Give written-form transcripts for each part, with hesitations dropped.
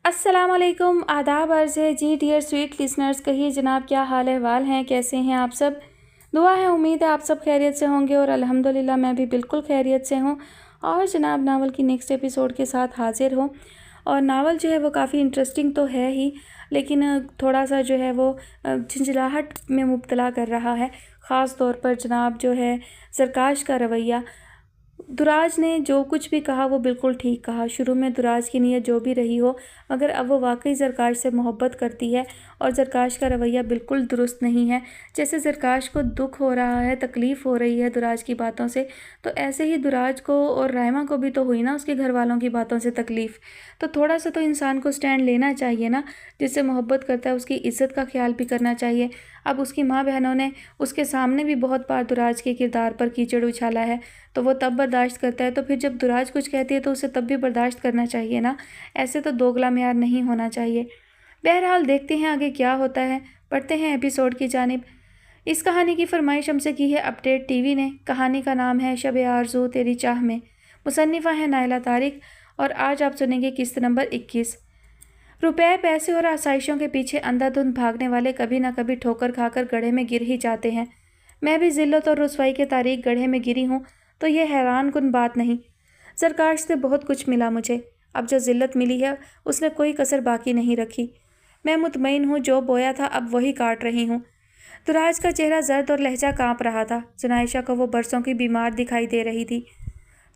अस्सलाम वालेकुम, आदाब अर्ज़ है जी। डियर स्वीट लिसनर्स, कहिए जनाब क्या हाल अहवाल हैं, कैसे हैं आप सब। दुआ है, उम्मीद है आप सब खैरियत से होंगे और अल्हम्दुलिल्लाह मैं भी बिल्कुल खैरियत से हूँ। और जनाब नावल की नेक्स्ट एपिसोड के साथ हाज़िर हूँ। और नावल जो है वो काफ़ी इंटरेस्टिंग तो है ही, लेकिन थोड़ा सा जो है वो झंझलाहट में मुब्तला कर रहा है। ख़ास तौर पर जनाब जो है ज़रकाश का रवैया। दुराज ने जो कुछ भी कहा वो बिल्कुल ठीक कहा। शुरू में दुराज की नीयत जो भी रही हो, मगर अब वो वाकई ज़रकाश से मोहब्बत करती है और ज़रकाश का रवैया बिल्कुल दुरुस्त नहीं है। जैसे ज़रकाश को दुख हो रहा है, तकलीफ़ हो रही है दुराज की बातों से, तो ऐसे ही दुराज को और राइमा को भी तो हुई ना उसके घर वालों की बातों से तकलीफ़। तो थोड़ा सा तो इंसान को स्टैंड लेना चाहिए ना। जिससे मोहब्बत करता है उसकी इज़्ज़त का ख्याल भी करना चाहिए। अब उसकी माँ बहनों ने उसके सामने भी बहुत बार दुराज के किरदार पर कीचड़ उछाला है, तो वो तब बर्दाश्त करता है। तो फिर जब दुराज कुछ कहती है तो उसे तब भी बर्दाश्त करना चाहिए ना। ऐसे तो दोगला म्यार नहीं होना चाहिए। बहरहाल देखते हैं आगे क्या होता है। पढ़ते हैं एपिसोड की जानिब। इस कहानी की फरमाइश हमसे की है अपडेट टीवी ने। कहानी का नाम है शब आरज़ू तेरी चाह में। मुसन्निफ़ा है नायला तारिक और आज आप सुनेंगे किस्त नंबर 21। रुपए, पैसे और आसाइशों के पीछे अंधाधुंध भागने वाले कभी ना कभी ठोकर खाकर गड्ढे में गिर ही जाते हैं। मैं भी ज़िल्लत और रुसवाई के तारीख गड्ढे में गिरी हूँ, तो यह हैरान कुन बात नहीं। ज़रकाश से बहुत कुछ मिला मुझे। अब जो ज़िल्लत मिली है उसने कोई कसर बाकी नहीं रखी। मैं मुतमईन हूँ, जो बोया था अब वही काट रही हूँ। दुराज का चेहरा जर्द और लहजा काँप रहा था। जुनाइशा को वो बरसों की बीमार दिखाई दे रही थी।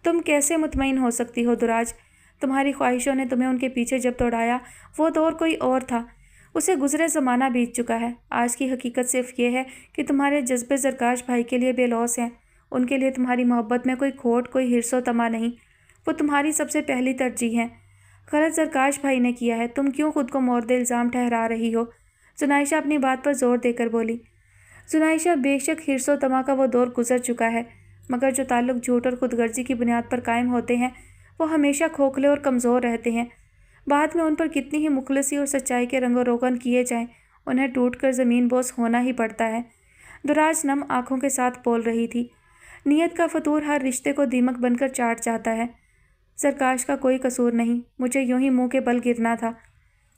तुम कैसे मुतमईन हो सकती हो दुराज? तुम्हारी ख्वाहिशों ने तुम्हें उनके पीछे जब दौड़ाया, वो दौर कोई और था। उसे गुजरे ज़माना बीत चुका है। आज की हकीकत सिर्फ ये है कि तुम्हारे जज्बे ज़रकाश भाई के लिए बेलौस हैं। उनके लिए तुम्हारी मोहब्बत में कोई खोट, कोई हिर्सो तमा नहीं। वो तुम्हारी सबसे पहली तरजीह हैं। गलत ज़रकाश भाई ने किया है। तुम क्यों खुद को मोर्द इल्ज़ाम ठहरा रही हो? जुनाइशा अपनी बात पर ज़ोर देकर बोली। जुनाइशा, बेशक हिर्सो तमा का वो दौर गुजर चुका है, मगर जो ताल्लुक झूठ और खुदगर्जी की बुनियाद पर कायम होते हैं वो हमेशा खोखले और कमज़ोर रहते हैं। बाद में उन पर कितनी ही मुखलसी और सच्चाई के रंगो रोगन किए जाएं, उन्हें टूट कर ज़मीन बोस होना ही पड़ता है। दुराज नम आंखों के साथ बोल रही थी। नीयत का फतूर हर रिश्ते को दीमक बनकर चाट जाता है। ज़रकाश का कोई कसूर नहीं, मुझे यूं ही मुंह के बल गिरना था।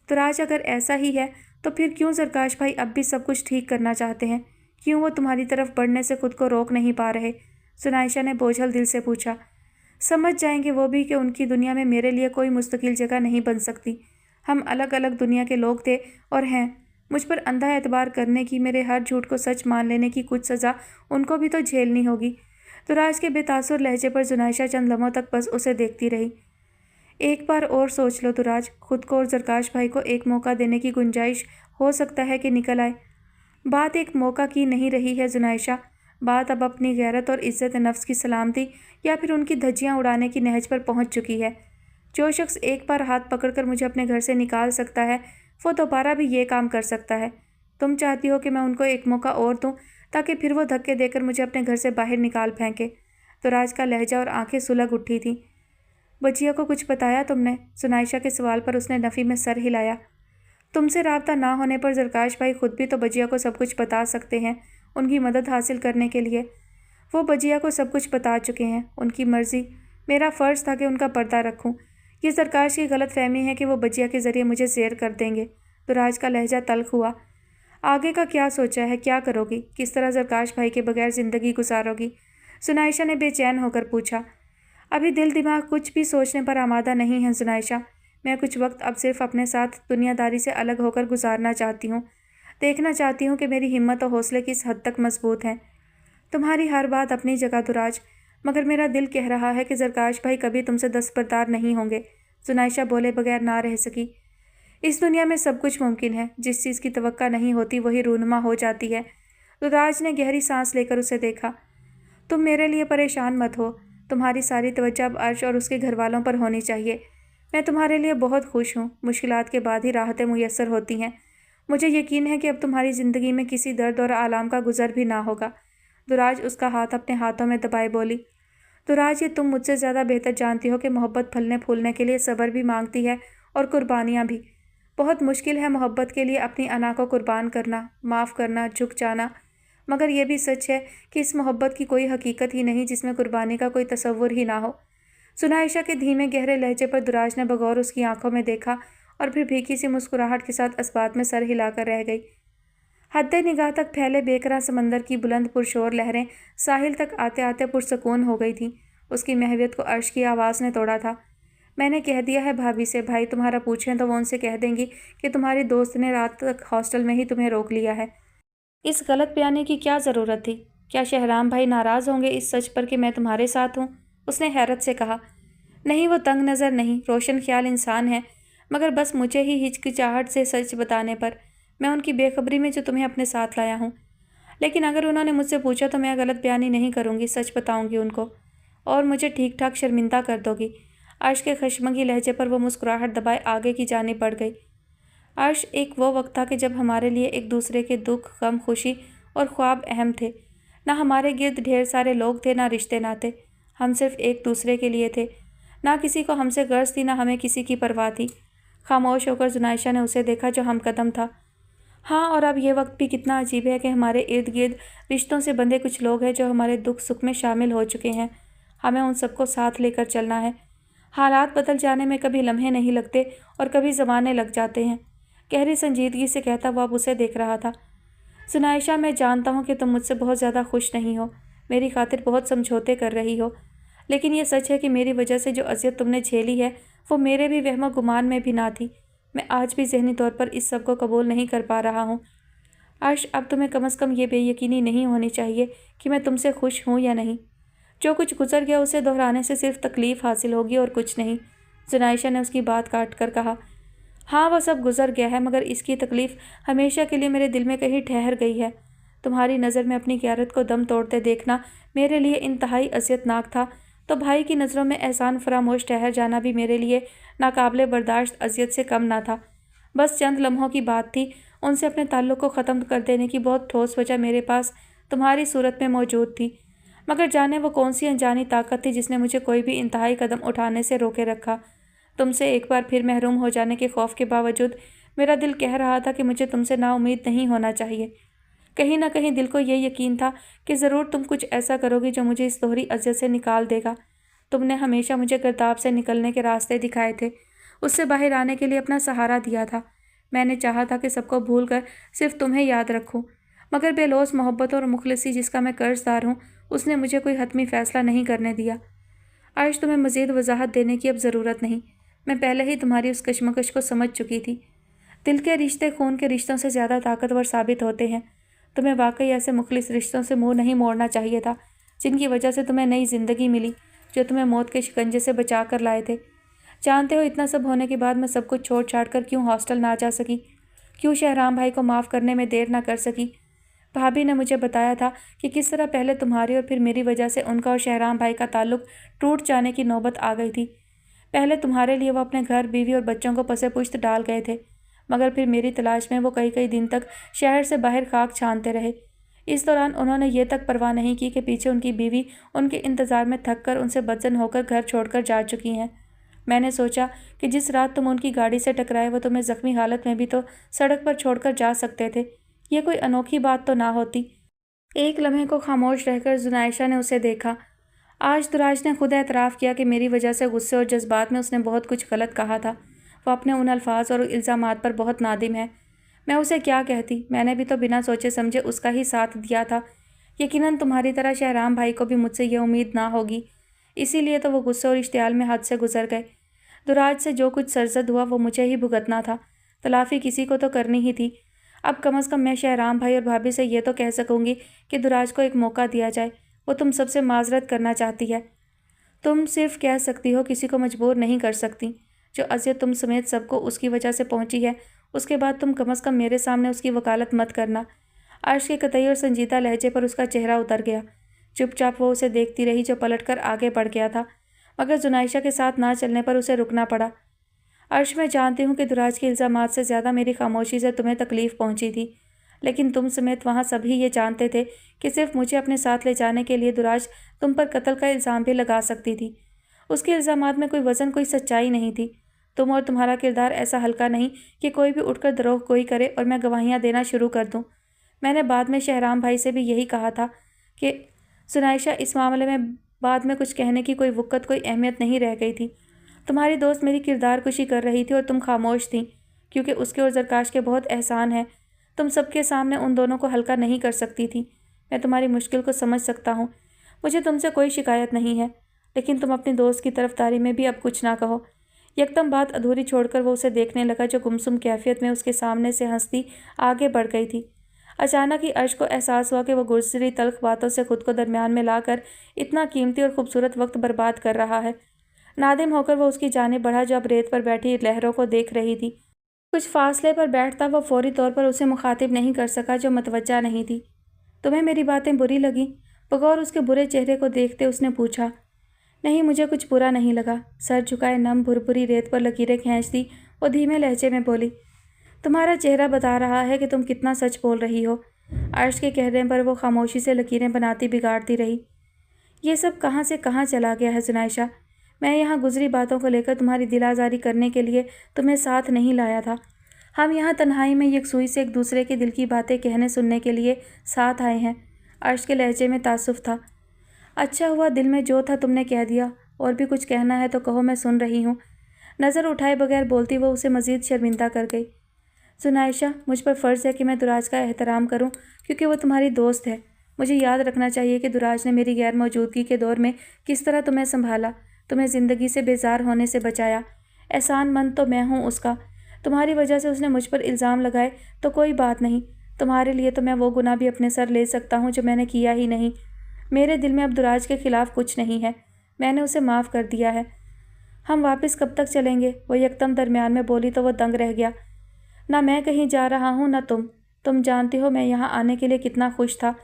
दुराज, अगर ऐसा ही है तो फिर क्यों ज़रकाश भाई अब भी सब कुछ ठीक करना चाहते हैं? क्यों वो तुम्हारी तरफ बढ़ने से खुद को रोक नहीं पा रहे? जुनाइशा ने बोझल दिल से पूछा। समझ जाएंगे वो भी कि उनकी दुनिया में मेरे लिए कोई मुस्तकिल जगह नहीं बन सकती। हम अलग अलग दुनिया के लोग थे और हैं। मुझ पर अंधा एतबार करने की, मेरे हर झूठ को सच मान लेने की कुछ सज़ा उनको भी तो झेलनी होगी। दुराज के बेतासुर लहजे पर जुनाइशा चंद लम्हों तक बस उसे देखती रही। एक बार और सोच लो दुराज, खुद को और ज़रकाश भाई को एक मौका देने की गुंजाइश हो सकता है कि निकल आए। बात एक मौका की नहीं रही है जुनाइशा। बात अब अपनी गैरत और इज़्ज़त नफ्स की सलामती या फिर उनकी धज्जियाँ उड़ाने की नहज पर पहुँच चुकी है। जो शख्स एक बार हाथ पकड़कर मुझे अपने घर से निकाल सकता है, वो दोबारा भी ये काम कर सकता है। तुम चाहती हो कि मैं उनको एक मौका और दूँ, ताकि फिर वो धक्के देकर मुझे अपने घर से बाहर निकाल फेंके। दुराज का लहजा और आंखें सुलग उठी थीं। बजिया को कुछ बताया तुमने? जुनाइशा के सवाल पर उसने नफ़ी में सर हिलाया। तुमसे राब्ता ना होने पर ज़रकाश भाई खुद भी तो बजिया को सब कुछ बता सकते हैं, उनकी मदद हासिल करने के लिए। वो बजिया को सब कुछ बता चुके हैं, उनकी मर्ज़ी। मेरा फ़र्ज़ था कि उनका पर्दा रखूं। ये ज़रकाश की गलत फहमी है कि वो बजिया के ज़रिए मुझे ज़ेर कर देंगे। दुराज का लहजा तल्ख हुआ। आगे का क्या सोचा है? क्या करोगी? किस तरह ज़रकाश भाई के बगैर ज़िंदगी गुजारोगी? जुनाइशा ने बेचैन होकर पूछा। अभी दिल दिमाग कुछ भी सोचने पर आमादा नहीं है जुनाइशा। मैं कुछ वक्त अब सिर्फ अपने साथ दुनियादारी से अलग होकर गुजारना चाहती हूँ। देखना चाहती हूँ कि मेरी हिम्मत और हौसले किस हद तक मजबूत हैं। तुम्हारी हर बात अपनी जगह दुराज, मगर मेरा दिल कह रहा है कि ज़रकाश भाई कभी तुमसे दस्तबरदार नहीं होंगे। जुनाइशा बोले बगैर ना रह सकी। इस दुनिया में सब कुछ मुमकिन है। जिस चीज़ की तवक्का नहीं होती वही रूनुमा हो जाती है। दुराज ने गहरी सांस लेकर उसे देखा। तुम मेरे लिए परेशान मत हो। तुम्हारी सारी तवज्जो अब अर्श और उसके घर वालों पर होनी चाहिए। मैं तुम्हारे लिए बहुत खुश हूँ। मुश्किलात के बाद ही राहतें मुयस्सर होती हैं। मुझे यकीन है कि अब तुम्हारी ज़िंदगी में किसी दर्द और आलाम का गुजर भी ना होगा। दुराज उसका हाथ अपने हाथों में दबाए बोली। दुराज, ये तुम मुझसे ज़्यादा बेहतर जानती हो कि मोहब्बत फलने फूलने के लिए सब्र भी मांगती है और कुर्बानियाँ भी। बहुत मुश्किल है मोहब्बत के लिए अपनी अना को कुर्बान करना, माफ़ करना, झुक जाना। मगर यह भी सच है कि इस मोहब्बत की कोई हकीकत ही नहीं जिसमें कुर्बानी का कोई तसव्वुर ही ना हो। जुनाइशा के धीमे गहरे लहजे पर दुराज ने बगौर उसकी आंखों में देखा और پھر پھیکی سی مسکراہٹ کے ساتھ اس بات میں سر ہلا کر رہ گئی۔ حد نگاہ تک پھیلے بے قرار سمندر کی بلند پرشور لہریں ساحل تک آتے آتے پرسکون ہو گئی تھیں۔ اس کی محویت کو عرش کی آواز نے توڑا تھا۔ میں نے کہہ دیا ہے بھابھی سے، بھائی تمہارا پوچھیں تو وہ ان سے کہہ دیں گی کہ تمہاری دوست نے رات تک ہاسٹل میں ہی تمہیں روک لیا ہے۔ اس غلط بیانی کی کیا ضرورت تھی؟ کیا شہرام بھائی ناراض ہوں گے اس سچ پر کہ میں تمہارے ساتھ ہوں؟ اس نے حیرت سے کہا۔ نہیں، وہ تنگ نظر نہیں، روشن خیال انسان ہے، مگر بس مجھے ہی ہچکچاہٹ سے سچ بتانے پر، میں ان کی بے خبری میں جو تمہیں اپنے ساتھ لایا ہوں۔ لیکن اگر انہوں نے مجھ سے پوچھا تو میں غلط بیانی نہیں کروں گی، سچ بتاؤں گی ان کو، اور مجھے ٹھیک ٹھاک شرمندہ کر دو گی۔ عرش کے خشمگی لہجے پر وہ مسکراہٹ دبائے آگے کی جانب بڑھ گئی۔ عرش، ایک وہ وقت تھا کہ جب ہمارے لیے ایک دوسرے کے دکھ، غم، خوشی اور خواب اہم تھے۔ نہ ہمارے گرد ڈھیر سارے لوگ تھے، نہ رشتے ناتے، ہم صرف ایک دوسرے کے لیے تھے۔ نہ کسی کو ہم سے غرض تھی، نہ ہمیں کسی کی پرواہ تھی۔ خاموش ہو کر زنائشہ نے اسے دیکھا جو ہم قدم تھا۔ ہاں، اور اب یہ وقت بھی کتنا عجیب ہے کہ ہمارے ارد گرد رشتوں سے بندھے کچھ لوگ ہیں جو ہمارے دکھ سکھ میں شامل ہو چکے ہیں۔ ہمیں ان سب کو ساتھ لے کر چلنا ہے۔ حالات بدل جانے میں کبھی لمحے نہیں لگتے اور کبھی زمانے لگ جاتے ہیں، گہری سنجیدگی سے کہتا وہ اب اسے دیکھ رہا تھا۔ زنائشہ، میں جانتا ہوں کہ تم مجھ سے بہت زیادہ خوش نہیں ہو، میری خاطر بہت سمجھوتے کر رہی ہو، لیکن یہ سچ ہے کہ میری وجہ سے جو اذیت تم نے جھیلی ہے وہ میرے بھی وہم و گمان میں بھی نہ تھی۔ میں آج بھی ذہنی طور پر اس سب کو قبول نہیں کر پا رہا ہوں۔ عرش، اب تمہیں کم از کم یہ بے یقینی نہیں ہونی چاہیے کہ میں تم سے خوش ہوں یا نہیں۔ جو کچھ گزر گیا اسے دہرانے سے صرف تکلیف حاصل ہوگی اور کچھ نہیں۔ زنائشہ نے اس کی بات کاٹ کر کہا۔ ہاں، وہ سب گزر گیا ہے، مگر اس کی تکلیف ہمیشہ کے لیے میرے دل میں کہیں ٹھہر گئی ہے۔ تمہاری نظر میں اپنی غیرت کو دم توڑتے دیکھنا میرے لیے انتہائی اذیت ناک تھا، تو بھائی کی نظروں میں احسان فراموش ٹھہر جانا بھی میرے لیے ناقابل برداشت اذیت سے کم نہ تھا۔ بس چند لمحوں کی بات تھی، ان سے اپنے تعلق کو ختم کر دینے کی بہت ٹھوس وجہ میرے پاس تمہاری صورت میں موجود تھی، مگر جانے وہ کون سی انجانی طاقت تھی جس نے مجھے کوئی بھی انتہائی قدم اٹھانے سے روکے رکھا۔ تم سے ایک بار پھر محروم ہو جانے کے خوف کے باوجود میرا دل کہہ رہا تھا کہ مجھے تم سے نا امید نہیں ہونا چاہیے۔ کہیں نہ کہیں دل کو یہ یقین تھا کہ ضرور تم کچھ ایسا کرو گی جو مجھے اس دوہری اذیت سے نکال دے گا۔ تم نے ہمیشہ مجھے گرداب سے نکلنے کے راستے دکھائے تھے، اس سے باہر آنے کے لیے اپنا سہارا دیا تھا۔ میں نے چاہا تھا کہ سب کو بھول کر صرف تمہیں یاد رکھوں، مگر بے لوث محبت اور مخلصی جس کا میں قرض دار ہوں، اس نے مجھے کوئی حتمی فیصلہ نہیں کرنے دیا۔ عرش، تمہیں مزید وضاحت دینے کی اب ضرورت نہیں، میں پہلے ہی تمہاری اس کشمکش کو سمجھ چکی تھی۔ دل کے رشتے خون کے رشتوں سے زیادہ طاقتور ثابت ہوتے ہیں۔ تمہیں واقعی ایسے مخلص رشتوں سے منہ نہیں موڑنا چاہیے تھا جن کی وجہ سے تمہیں نئی زندگی ملی، جو تمہیں موت کے شکنجے سے بچا کر لائے تھے۔ جانتے ہو اتنا سب ہونے کے بعد میں سب کچھ چھوڑ چھاڑ کر کیوں ہاسٹل نہ جا سکی، کیوں شہرام بھائی کو معاف کرنے میں دیر نہ کر سکی؟ بھابھی نے مجھے بتایا تھا کہ کس طرح پہلے تمہاری اور پھر میری وجہ سے ان کا اور شہرام بھائی کا تعلق ٹوٹ جانے کی نوبت آ گئی تھی۔ پہلے تمہارے لیے وہ اپنے گھر، بیوی اور بچوں کو پسے پشت ڈال گئے تھے، مگر پھر میری تلاش میں وہ کئی دن تک شہر سے باہر خاک چھانتے رہے۔ اس دوران انہوں نے یہ تک پرواہ نہیں کی کہ پیچھے ان کی بیوی ان کے انتظار میں تھک کر ان سے بدظن ہو کر گھر چھوڑ کر جا چکی ہیں۔ میں نے سوچا کہ جس رات تم ان کی گاڑی سے ٹکرائے وہ تمہیں زخمی حالت میں بھی تو سڑک پر چھوڑ کر جا سکتے تھے، یہ کوئی انوکھی بات تو نہ ہوتی۔ ایک لمحے کو خاموش رہ کر زنائشہ نے اسے دیکھا۔ آج دراج نے خود اعتراف کیا کہ میری وجہ سے غصے اور جذبات میں اس نے بہت کچھ غلط کہا تھا۔ وہ اپنے ان الفاظ اور الزامات پر بہت نادم ہے۔ میں اسے کیا کہتی، میں نے بھی تو بنا سوچے سمجھے اس کا ہی ساتھ دیا تھا۔ یقیناً تمہاری طرح شہرام بھائی کو بھی مجھ سے یہ امید نہ ہوگی، اسی لیے تو وہ غصے اور اشتعال میں حد سے گزر گئے۔ دراج سے جو کچھ سرزد ہوا وہ مجھے ہی بھگتنا تھا، تلافی کسی کو تو کرنی ہی تھی۔ اب کم از کم میں شہرام بھائی اور بھابھی سے یہ تو کہہ سکوں گی کہ دراج کو ایک موقع دیا جائے، وہ تم سب سے معذرت کرنا چاہتی ہے۔ تم صرف کہہ سکتی ہو، کسی کو مجبور نہیں کر سکتی۔ جو اذیت تم سمیت سب کو اس کی وجہ سے پہنچی ہے، اس کے بعد تم کم از کم میرے سامنے اس کی وکالت مت کرنا۔ عرش کے قطعی اور سنجیدہ لہجے پر اس کا چہرہ اتر گیا۔ چپ چاپ وہ اسے دیکھتی رہی جو پلٹ کر آگے بڑھ گیا تھا، مگر زنائشہ کے ساتھ نہ چلنے پر اسے رکنا پڑا۔ عرش، میں جانتی ہوں کہ دراج کے الزامات سے زیادہ میری خاموشی سے تمہیں تکلیف پہنچی تھی، لیکن تم سمیت وہاں سبھی یہ جانتے تھے کہ صرف مجھے اپنے ساتھ لے جانے کے لیے دراج تم پر قتل کا الزام بھی لگا سکتی تھی۔ اس کے الزامات میں کوئی وزن، کوئی سچائی نہیں تھی۔ تم اور تمہارا کردار ایسا ہلکا نہیں کہ کوئی بھی اٹھ کر دروغ گوئی کرے اور میں گواہیاں دینا شروع کر دوں۔ میں نے بعد میں شہرام بھائی سے بھی یہی کہا تھا کہ زنائشہ، اس معاملے میں بعد میں کچھ کہنے کی کوئی وقت، کوئی اہمیت نہیں رہ گئی تھی۔ तुम्हारी दोस्त मेरी किरदार कुशी कर रही थी और तुम खामोश थी, क्योंकि उसके और जरकाश के बहुत एहसान है। तुम सबके सामने उन दोनों को हल्का नहीं कर सकती थी। मैं तुम्हारी मुश्किल को समझ सकता हूँ। मुझे तुमसे कोई शिकायत नहीं है, लेकिन तुम अपनी दोस्त की तरफदारी में भी अब कुछ ना कहो। यकदम बात अधूरी छोड़कर वो उसे देखने लगा, जो गुमसुम कैफियत में उसके सामने से हंसती आगे बढ़ गई थी। अचानक ही अर्श को एहसास हुआ कि वो गुजरी तल्ख बातों से खुद को दरमियान में लाकर इतना कीमती और खूबसूरत वक्त बर्बाद कर रहा है। नादिम होकर वो उसकी जानिब बढ़ा, जो अब रेत पर बैठी लहरों को देख रही थी। कुछ फासले पर बैठता वो फौरी तौर पर उसे मुखातिब नहीं कर सका, जो मतवज्जा नहीं थी। तुम्हें मेरी बातें बुरी लगी? बगौर उसके बुरे चेहरे को देखते उसने पूछा। नहीं, मुझे कुछ बुरा नहीं लगा। सर झुकाए नम भुरभुरी रेत पर लकीरें खींचती वो धीमे लहजे में बोली। तुम्हारा चेहरा बता रहा है कि तुम कितना सच बोल रही हो। अर्श के कहने पर वो खामोशी से लकीरें बनाती बिगाड़ती रही। ये सब कहाँ से कहाँ चला गया है जुनाइशा। मैं यहाँ गुजरी बातों को लेकर तुम्हारी दिल आज़ारी करने के लिए तुम्हें साथ नहीं लाया था। हम यहाँ तन्हाई में यकसुई से एक दूसरे के दिल की बातें कहने सुनने के लिए साथ आए हैं। अर्श के लहजे में तासुफ था। अच्छा हुआ दिल में जो था तुमने कह दिया। और भी कुछ कहना है तो कहो, मैं सुन रही हूँ। नज़र उठाए बगैर बोलती वो उसे मज़ीद शर्मिंदा कर गई। जुनाइशा, मुझ पर फ़र्ज़ है कि मैं दुराज का एहतराम करूँ, क्योंकि वो तुम्हारी दोस्त है। मुझे याद रखना चाहिए कि दुराज ने मेरी गैर मौजूदगी के दौर में किस तरह तुम्हें संभाला, तुम्हें ज़िंदगी से बेजार होने से बचाया। एहसानमंद तो मैं हूँ उसका। तुम्हारी वजह से उसने मुझ पर इल्ज़ाम लगाए तो कोई बात नहीं। तुम्हारे लिए तो मैं वो गुनाह भी अपने सर ले सकता हूँ जो मैंने किया ही नहीं। मेरे दिल में अब दुराज के ख़िलाफ़ कुछ नहीं है। मैंने उसे माफ़ कर दिया है। हम वापस कब तक चलेंगे? वो यकदम दरमियान में बोली तो वो दंग रह गया। ना मैं कहीं जा रहा हूँ ना तुम जानती हो मैं यहाँ आने के लिए कितना खुश था।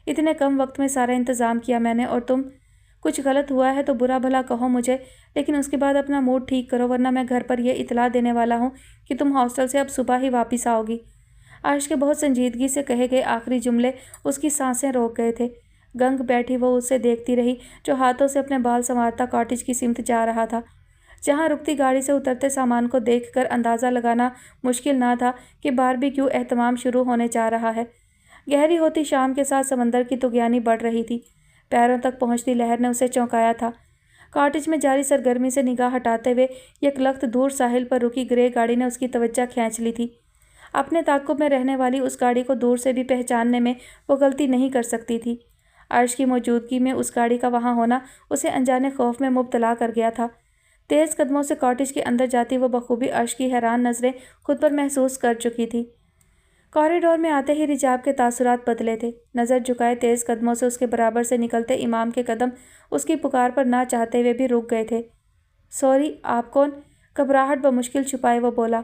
इतने कम वक्त में सारा इंतज़ाम किया मैंने, और तुम। कुछ गलत हुआ है तो बुरा भला कहो मुझे, लेकिन उसके बाद अपना मूड ठीक करो, वरना मैं घर पर यह इतला देने वाला हूँ कि तुम हॉस्टल से अब सुबह ही वापस आओगी। अर्श के बहुत संजीदगी से कहे गए आखिरी जुमले उसकी सांसें रोक गए थे। गंग बैठी वो उसे देखती रही, जो हाथों से अपने बाल संवारता कॉटेज की सिमत जा रहा था। जहाँ रुकती गाड़ी से उतरते सामान को देखकर अंदाज़ा लगाना मुश्किल ना था कि बारबेक्यू एहतमाम शुरू होने जा रहा है। गहरी होती शाम के साथ समंदर की तुगयानी बढ़ रही थी। पैरों तक पहुंचती लहर ने उसे चौंकाया था। कॉटेज में जारी सरगर्मी से निगाह हटाते हुए एक लख्त दूर साहिल पर रुकी ग्रे गाड़ी ने उसकी तवज्जो खींच ली थी। अपने ताक़ुब में रहने वाली उस गाड़ी को दूर से भी पहचानने में वो गलती नहीं कर सकती थी। अर्श की मौजूदगी में उस गाड़ी का वहाँ होना उसे अनजाने खौफ में मुब्तला कर गया था। तेज़ कदमों से कॉटेज के अंदर जाती वो बखूबी अर्श की हैरान नज़रें खुद पर महसूस कर चुकी थी। कॉरिडोर में आते ही रिजाब के तासुरात बदले थे। नज़र झुकाए तेज़ कदमों से उसके बराबर से निकलते इमाम के कदम उसकी पुकार पर ना चाहते हुए भी रुक गए थे। सॉरी, आप कौन? घबराहट बमुश्किल छुपाए वो बोला।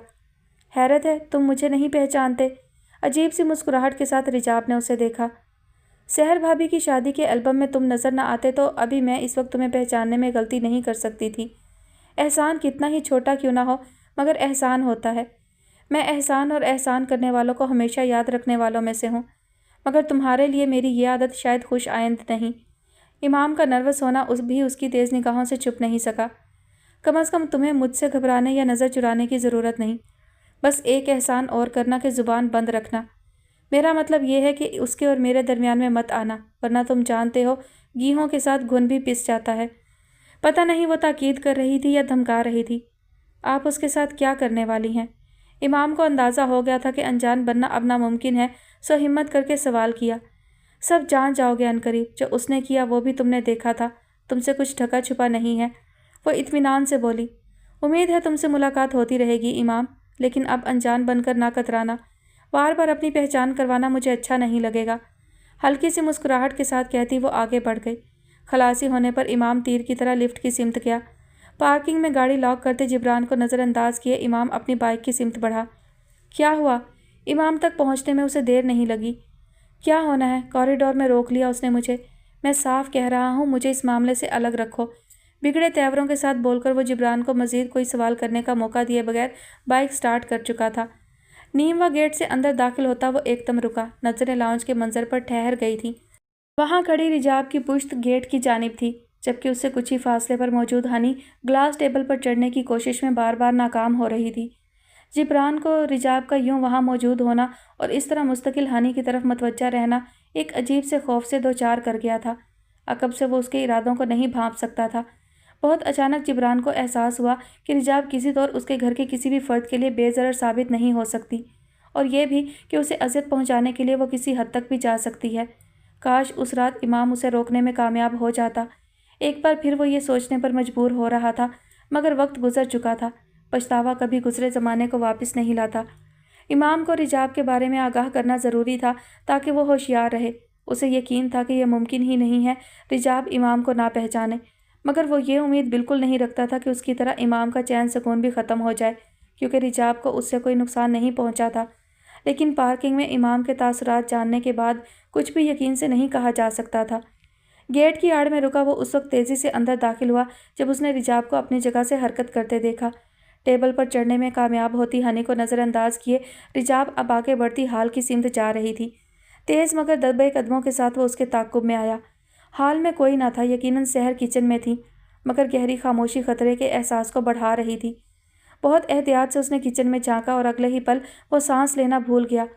हैरत है, तुम मुझे नहीं पहचानते? अजीब सी मुस्कुराहट के साथ रिजाब ने उसे देखा। सहर भाभी की शादी के एल्बम में तुम नज़र न आते तो अभी मैं इस वक्त तुम्हें पहचानने में गलती नहीं कर सकती थी। एहसान कितना ही छोटा क्यों ना हो, मगर एहसान होता है। मैं एहसान और एहसान करने वालों को हमेशा याद रखने वालों में से हूँ, मगर तुम्हारे लिए मेरी ये आदत शायद खुश आइंद नहीं। इमाम का नर्वस होना भी उसकी तेज़ निगाहों से छुप नहीं सका। कम अज़ कम तुम्हें मुझसे घबराने या नज़र चुराने की ज़रूरत नहीं। बस एक एहसान और करना कि ज़ुबान बंद रखना। मेरा मतलब ये है कि उसके और मेरे दरमियान में मत आना, वरना तुम जानते हो गीहों के साथ घुन भी पिस जाता है। पता नहीं वो ताकीद कर रही थी या धमका रही थी। आप उसके साथ क्या करने वाली हैं? इमाम को अंदाज़ा हो गया था कि अनजान बनना अब नामुमकिन है, सो हिम्मत करके सवाल किया। सब जान जाओगे अनकरीब। जो उसने किया वो भी तुमने देखा था। तुमसे कुछ ढका छुपा नहीं है। वो इत्मीनान से बोली। उम्मीद है तुमसे मुलाकात होती रहेगी इमाम, लेकिन अब अनजान बनकर ना कतराना। बार बार अपनी पहचान करवाना मुझे अच्छा नहीं लगेगा। हल्की सी मुस्कुराहट के साथ कहती वो आगे बढ़ गई। खलासी होने पर इमाम तीर की तरह लिफ्ट की सिमत गया। पार्किंग में गाड़ी लॉक करते जिब्रान को नज़रअंदाज किए इमाम अपनी बाइक की सिमत बढ़ा। क्या हुआ? इमाम तक पहुंचने में उसे देर नहीं लगी। क्या होना है? कॉरिडोर में रोक लिया उसने मुझे। मैं साफ कह रहा हूँ, मुझे इस मामले से अलग रखो। बिगड़े तेवरों के साथ बोलकर वो जिब्रान को मज़ीद कोई सवाल करने का मौका दिए बगैर बाइक स्टार्ट कर चुका था। नीमवा गेट से अंदर दाखिल होता वो एकदम रुका। नज़रें लाउंज के मंजर पर ठहर गई थी। वहाँ खड़ी रिजाब की पुश्त गेट की जानिब थी, जबकि उससे कुछ ही फासले पर मौजूद हनी ग्लास टेबल पर चढ़ने की कोशिश में बार बार नाकाम हो रही थी। जिब्रान को रिजाब का यूं वहाँ मौजूद होना और इस तरह मुस्तकिल हनी की तरफ मतवज्जा रहना एक अजीब से खौफ से दो चार कर गया था। अकब से वो उसके इरादों को नहीं भांप सकता था। बहुत अचानक जिब्रान को एहसास हुआ कि रिजाब किसी तौर उसके घर के किसी भी फर्द के लिए बेज़रर साबित नहीं हो सकती, और ये भी कि उसे अज़ियत पहुंचाने के लिए वो किसी हद तक भी जा सकती है। काश उस रात इमाम उसे रोकने में कामयाब हो जाता। एक बार फिर वो ये सोचने पर मजबूर हो रहा था, मगर वक्त गुजर चुका था। पछतावा कभी गुजरे ज़माने को वापस नहीं लाता। इमाम को रिजाब के बारे में आगाह करना ज़रूरी था ताकि वो होशियार रहे। उसे यकीन था कि यह मुमकिन ही नहीं है रिजाब इमाम को ना पहचाने, मगर वो ये उम्मीद बिल्कुल नहीं रखता था कि उसकी तरह इमाम का चैन सुकून भी ख़त्म हो जाए, क्योंकि रिजाब को उससे कोई नुकसान नहीं पहुंचा था। लेकिन पार्किंग में इमाम के तासुरात जानने के बाद कुछ भी यकीन से नहीं कहा जा सकता था। गेट की आड़ में रुका वो उस वक्त तेज़ी से अंदर दाखिल हुआ जब उसने रिजाब को अपनी जगह से हरकत करते देखा। टेबल पर चढ़ने में कामयाब होती हनी को नज़रअंदाज किए रिजाब अब आगे बढ़ती हाल की सिमत जा रही थी। तेज़ मगर दबे कदमों के साथ वो उसके ताक़ुब में आया। हाल में कोई ना था, यकीनन सहर किचन में थी, मगर गहरी खामोशी खतरे के एहसास को बढ़ा रही थी। बहुत एहतियात से उसने किचन में झांका और अगले ही पल वो सांस लेना भूल गया।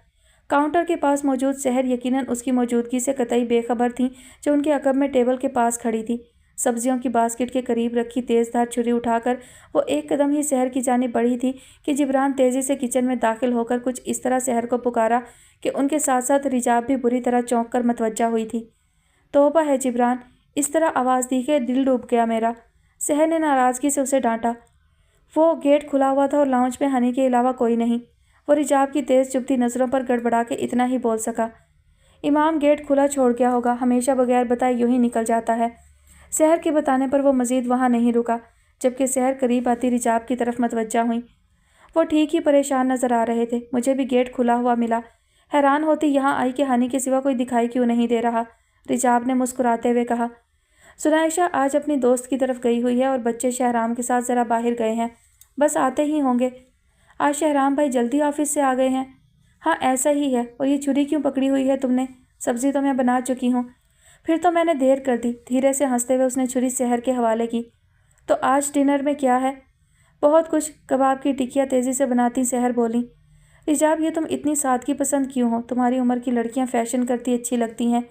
काउंटर के पास मौजूद सहर यकीनन उसकी मौजूदगी से कतई बेखबर थी, जो उनके अकब में टेबल के पास खड़ी थी। सब्जियों की बास्केट के करीब रखी तेज़धार छुरी उठाकर वो एक कदम ही सहर की जानिब बढ़ी थी कि जिब्रान तेज़ी से किचन में दाखिल होकर कुछ इस तरह सहर को पुकारा कि उनके साथ साथ रिजाब भी बुरी तरह चौंक कर मतवज्जा हुई थी। तौबा है जिब्रान, इस तरह आवाज़ दी कि दिल डूब गया मेरा, सहर ने नाराज़गी से उसे डांटा। वो गेट खुला हुआ था और लाउंज में हनी के अलावा कोई नहीं। वो रिजाब की तेज़ चुभती नज़रों पर गड़बड़ा के इतना ही बोल सका, इमाम गेट खुला छोड़ गया होगा, हमेशा बगैर बताए यूं ही निकल जाता है। सहर के बताने पर वो मज़ीद वहाँ नहीं रुका, जबकि सहर करीब आती रिजाब की तरफ मतवज्जा हुई। वो ठीक ही परेशान नज़र आ रहे थे। मुझे भी गेट खुला हुआ मिला। हैरान होती यहाँ आई कि हनी के सिवा कोई दिखाई क्यों नहीं दे रहा। रिजाब ने मुस्कुराते हुए कहा, सुनाइशा आज अपनी दोस्त की तरफ गई हुई है और बच्चे शहराम के साथ ज़रा बाहर गए हैं, बस आते ही होंगे। आज शहराम भाई जल्दी ऑफिस से आ गए हैं। हाँ ऐसा ही है। और ये छुरी क्यों पकड़ी हुई है तुमने? सब्ज़ी तो मैं बना चुकी हूँ। फिर तो मैंने देर कर दी। धीरे से हंसते हुए उसने छुरी सहर के हवाले की। तो आज डिनर में क्या है? बहुत कुछ, कबाब की टिक्कियाँ तेज़ी से बनाती सहर बोली। रिजाब ये तुम इतनी सादगी पसंद क्यों हो? तुम्हारी उम्र की लड़कियाँ फैशन करती अच्छी लगती हैं,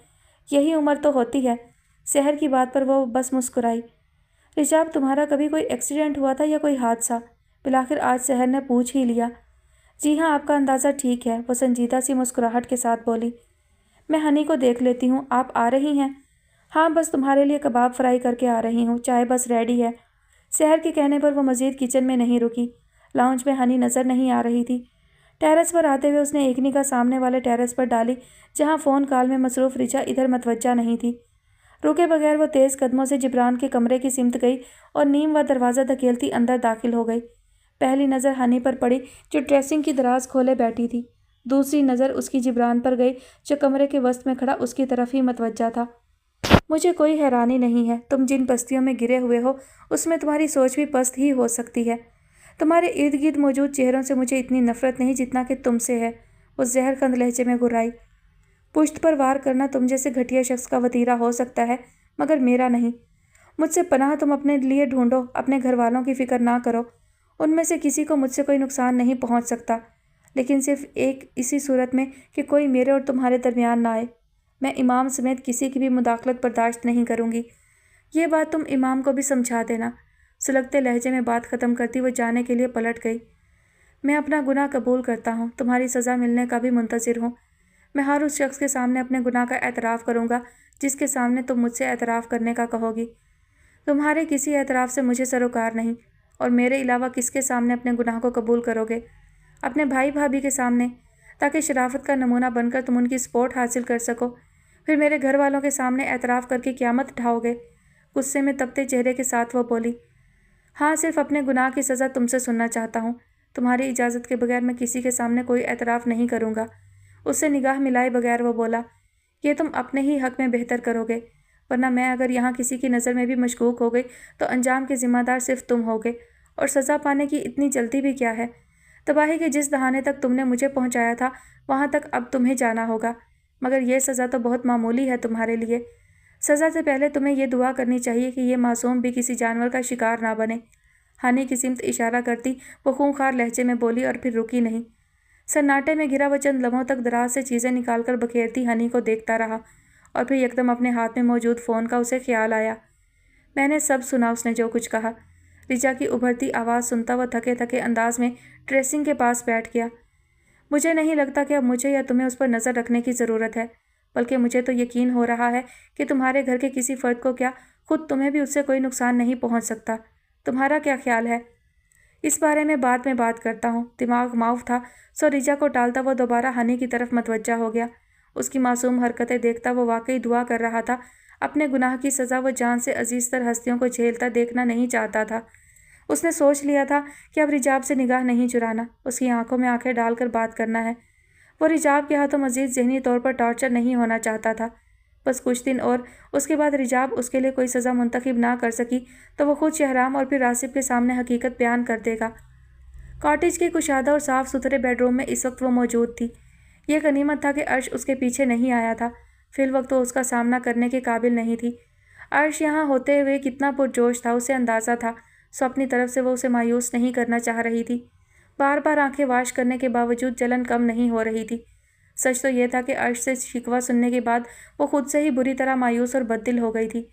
यही उम्र तो होती है। सहर की बात पर वो बस मुस्कुराई। रिजाब तुम्हारा कभी कोई एक्सीडेंट हुआ था या कोई हादसा? बिलाखिर आज सहर ने पूछ ही लिया। जी हाँ, आपका अंदाज़ा ठीक है, वो संजीदा सी मुस्कुराहट के साथ बोली। मैं हनी को देख लेती हूँ, आप आ रही हैं? हाँ बस तुम्हारे लिए कबाब फ्राई करके आ रही हूँ, चाय बस रेडी है। सहर के कहने पर वो मज़ीद किचन में नहीं रुकी। लाउंज में हनी नज़र नहीं आ रही थी। टेरेस पर आते हुए उसने एक निगाह सामने वाले टेरेस पर डाली, जहाँ फ़ोन कॉल में मसरूफ़ रिचा इधर मतवज्जा नहीं थी। रुके बगैर वो तेज़ कदमों से जिब्रान के कमरे की सिमत गई और नीम व दरवाज़ा धकेलती अंदर दाखिल हो गई। पहली नज़र हनी पर पड़ी, जो ड्रेसिंग की दराज खोले बैठी थी। दूसरी नज़र उसकी जिब्रान पर गई, जो कमरे के वस्त में खड़ा उसकी तरफ ही मतवज्जा था। मुझे कोई हैरानी नहीं है, तुम जिन बस्तियों में गिरे हुए हो उसमें तुम्हारी सोच भी पस्त ही हो सकती है। तुम्हारे इर्द गिर्द मौजूद चेहरों से मुझे इतनी नफरत नहीं जितना कि तुमसे है। वो जहरखंद लहजे में घुर्राई। पुश्त पर वार करना तुम जैसे घटिया शख्स का वतीरा हो सकता है, मगर मेरा नहीं। मुझसे पनाह तुम अपने लिए ढूंढो, अपने घर वालों की फ़िक्र ना करो। उनमें से किसी को मुझसे कोई नुकसान नहीं पहुंच सकता, लेकिन सिर्फ एक इसी सूरत में कि कोई मेरे और तुम्हारे दरमियान ना आए। मैं इमाम समेत किसी की भी मुदाखलत बर्दाश्त नहीं करूँगी। ये बात तुम इमाम को भी समझा देना। सुलगते लहजे में बात ख़त्म करती वो जाने के लिए पलट गई। मैं अपना गुनाह कबूल करता हूँ, तुम्हारी सज़ा मिलने का भी मुंतज़िर हूँ। मैं हर उस शख्स के सामने अपने गुनाह का एतराफ़ करूँगा जिसके सामने तुम मुझसे एतराफ़ करने का कहोगी। तुम्हारे किसी एतराफ़ से मुझे सरोकार नहीं, और मेरे अलावा किसके सामने अपने गुनाह को कबूल करोगे? अपने भाई भाभी के सामने, ताकि शराफत का नमूना बनकर तुम उनकी सपोर्ट हासिल कर सको। फिर मेरे घर वालों के सामने एतराफ़ करके क़यामत उठाओगे। गुस्से में तपते चेहरे के साथ वो बोली। हाँ, सिर्फ अपने गुनाह की सज़ा तुमसे सुनना चाहता हूँ। तुम्हारी इजाज़त के बगैर मैं किसी के सामने कोई एतराफ़ नहीं करूँगा। उससे निगाह मिलाए बगैर वो बोला, ये तुम अपने ही हक़ में बेहतर करोगे, वरना मैं अगर यहाँ किसी की नज़र में भी मशकूक हो गई तो अंजाम के ज़िम्मेदार सिर्फ तुम होगे। और सज़ा पाने की इतनी जल्दी भी क्या है? तबाही के जिस दहाने तक तुमने मुझे पहुँचाया था वहाँ तक अब तुम्हें जाना होगा, मगर यह सज़ा तो बहुत मामूली है तुम्हारे लिए। सज़ा से पहले तुम्हें ये दुआ करनी चाहिए कि ये मासूम भी किसी जानवर का शिकार ना बने। हनी की सिमत इशारा करती वो खूंखार लहजे में बोली और फिर रुकी नहीं। सन्नाटे में घिरा वो चंद लम्हों तक दराज से चीज़ें निकालकर बखेरती हनी को देखता रहा, और फिर एकदम अपने हाथ में मौजूद फ़ोन का उसे ख्याल आया। میں نے سب سنا उसने जो कुछ कहा। रिचा की उभरती आवाज़ सुनता हुआ थके थके अंदाज में ड्रेसिंग के पास बैठ गया। मुझे नहीं लगता कि अब मुझे या तुम्हें उस पर नज़र रखने की ज़रूरत है, बल्कि मुझे तो यकीन हो रहा है कि तुम्हारे घर के किसी फ़र्द को क्या, खुद तुम्हें भी उससे कोई नुकसान नहीं पहुंच सकता। तुम्हारा क्या ख्याल है? इस बारे में बाद में बात करता हूँ। दिमाग माउफ था, सो रिचा को टालता वो दोबारा हनी की तरफ मतवज्जा हो गया। उसकी मासूम हरकतें देखता वो वाकई दुआ कर रहा था। अपने गुनाह की सज़ा वो जान से अजीज़ तर हस्तियों को झेलता देखना नहीं चाहता था। उसने सोच लिया था कि अब रिजाब से निगाह नहीं चुराना, उसकी आंखों में आंखें डालकर बात करना है। वो रिजाब के हाथों मज़ीद ज़हनी तौर पर टॉर्चर नहीं होना चाहता था। बस कुछ दिन और, उसके बाद रिजाब उसके लिए कोई सज़ा मुंतखब ना कर सकी तो वो खुद शहराम और फिर रासिब के सामने हकीकत बयान कर देगा। कॉटेज के कुशादा और साफ़ सुथरे बेडरूम में इस वक्त वो मौजूद थी। यह गनीमत था कि अर्श उसके पीछे नहीं आया था। फिल वक्त वो उसका सामना करने के काबिल नहीं थी। अर्श यहाँ होते हुए कितना पुरजोश था उसे अंदाज़ा था, सो अपनी तरफ से वो उसे मायूस नहीं करना चाह रही थी। बार बार आंखें वाश करने के बावजूद जलन कम नहीं हो रही थी। सच तो यह था कि अर्श से शिकवा सुनने के बाद वो खुद से ही बुरी तरह मायूस और बददिल हो गई थी।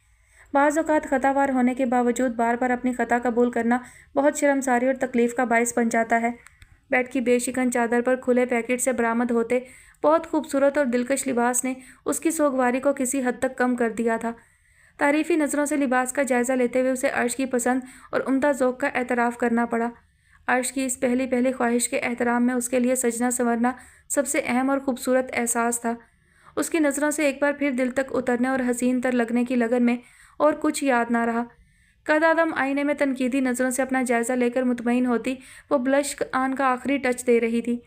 बाज़ औक़ात ख़तावार होने के बावजूद बार बार अपनी ख़ता कबूल करना बहुत शर्मसारी और तकलीफ़ का बायस बन जाता है। बेड की बेशिकन चादर पर खुले पैकेट से बरामद होते बहुत खूबसूरत और दिलकश लिबास ने उसकी सोगवारी को किसी हद तक कम कर दिया था। तारीफ़ी नज़रों से लिबास का जायज़ा लेते हुए उसे अर्श की पसंद और उम्दा ज़ौक़ का एतराफ़ करना पड़ा। अर्श की इस पहली ख्वाहिश के एहतराम में उसके लिए सजना संवरना सबसे अहम और ख़ूबसूरत एहसास था। उसकी नज़रों से एक बार फिर दिल तक उतरने और हसीन तर लगने की लगन में और कुछ याद ना रहा। कदादम आईने में तनकीदी नज़रों से अपना जायज़ा लेकर मुतमईन होती वो ब्लश आन का आखिरी टच दे रही थी,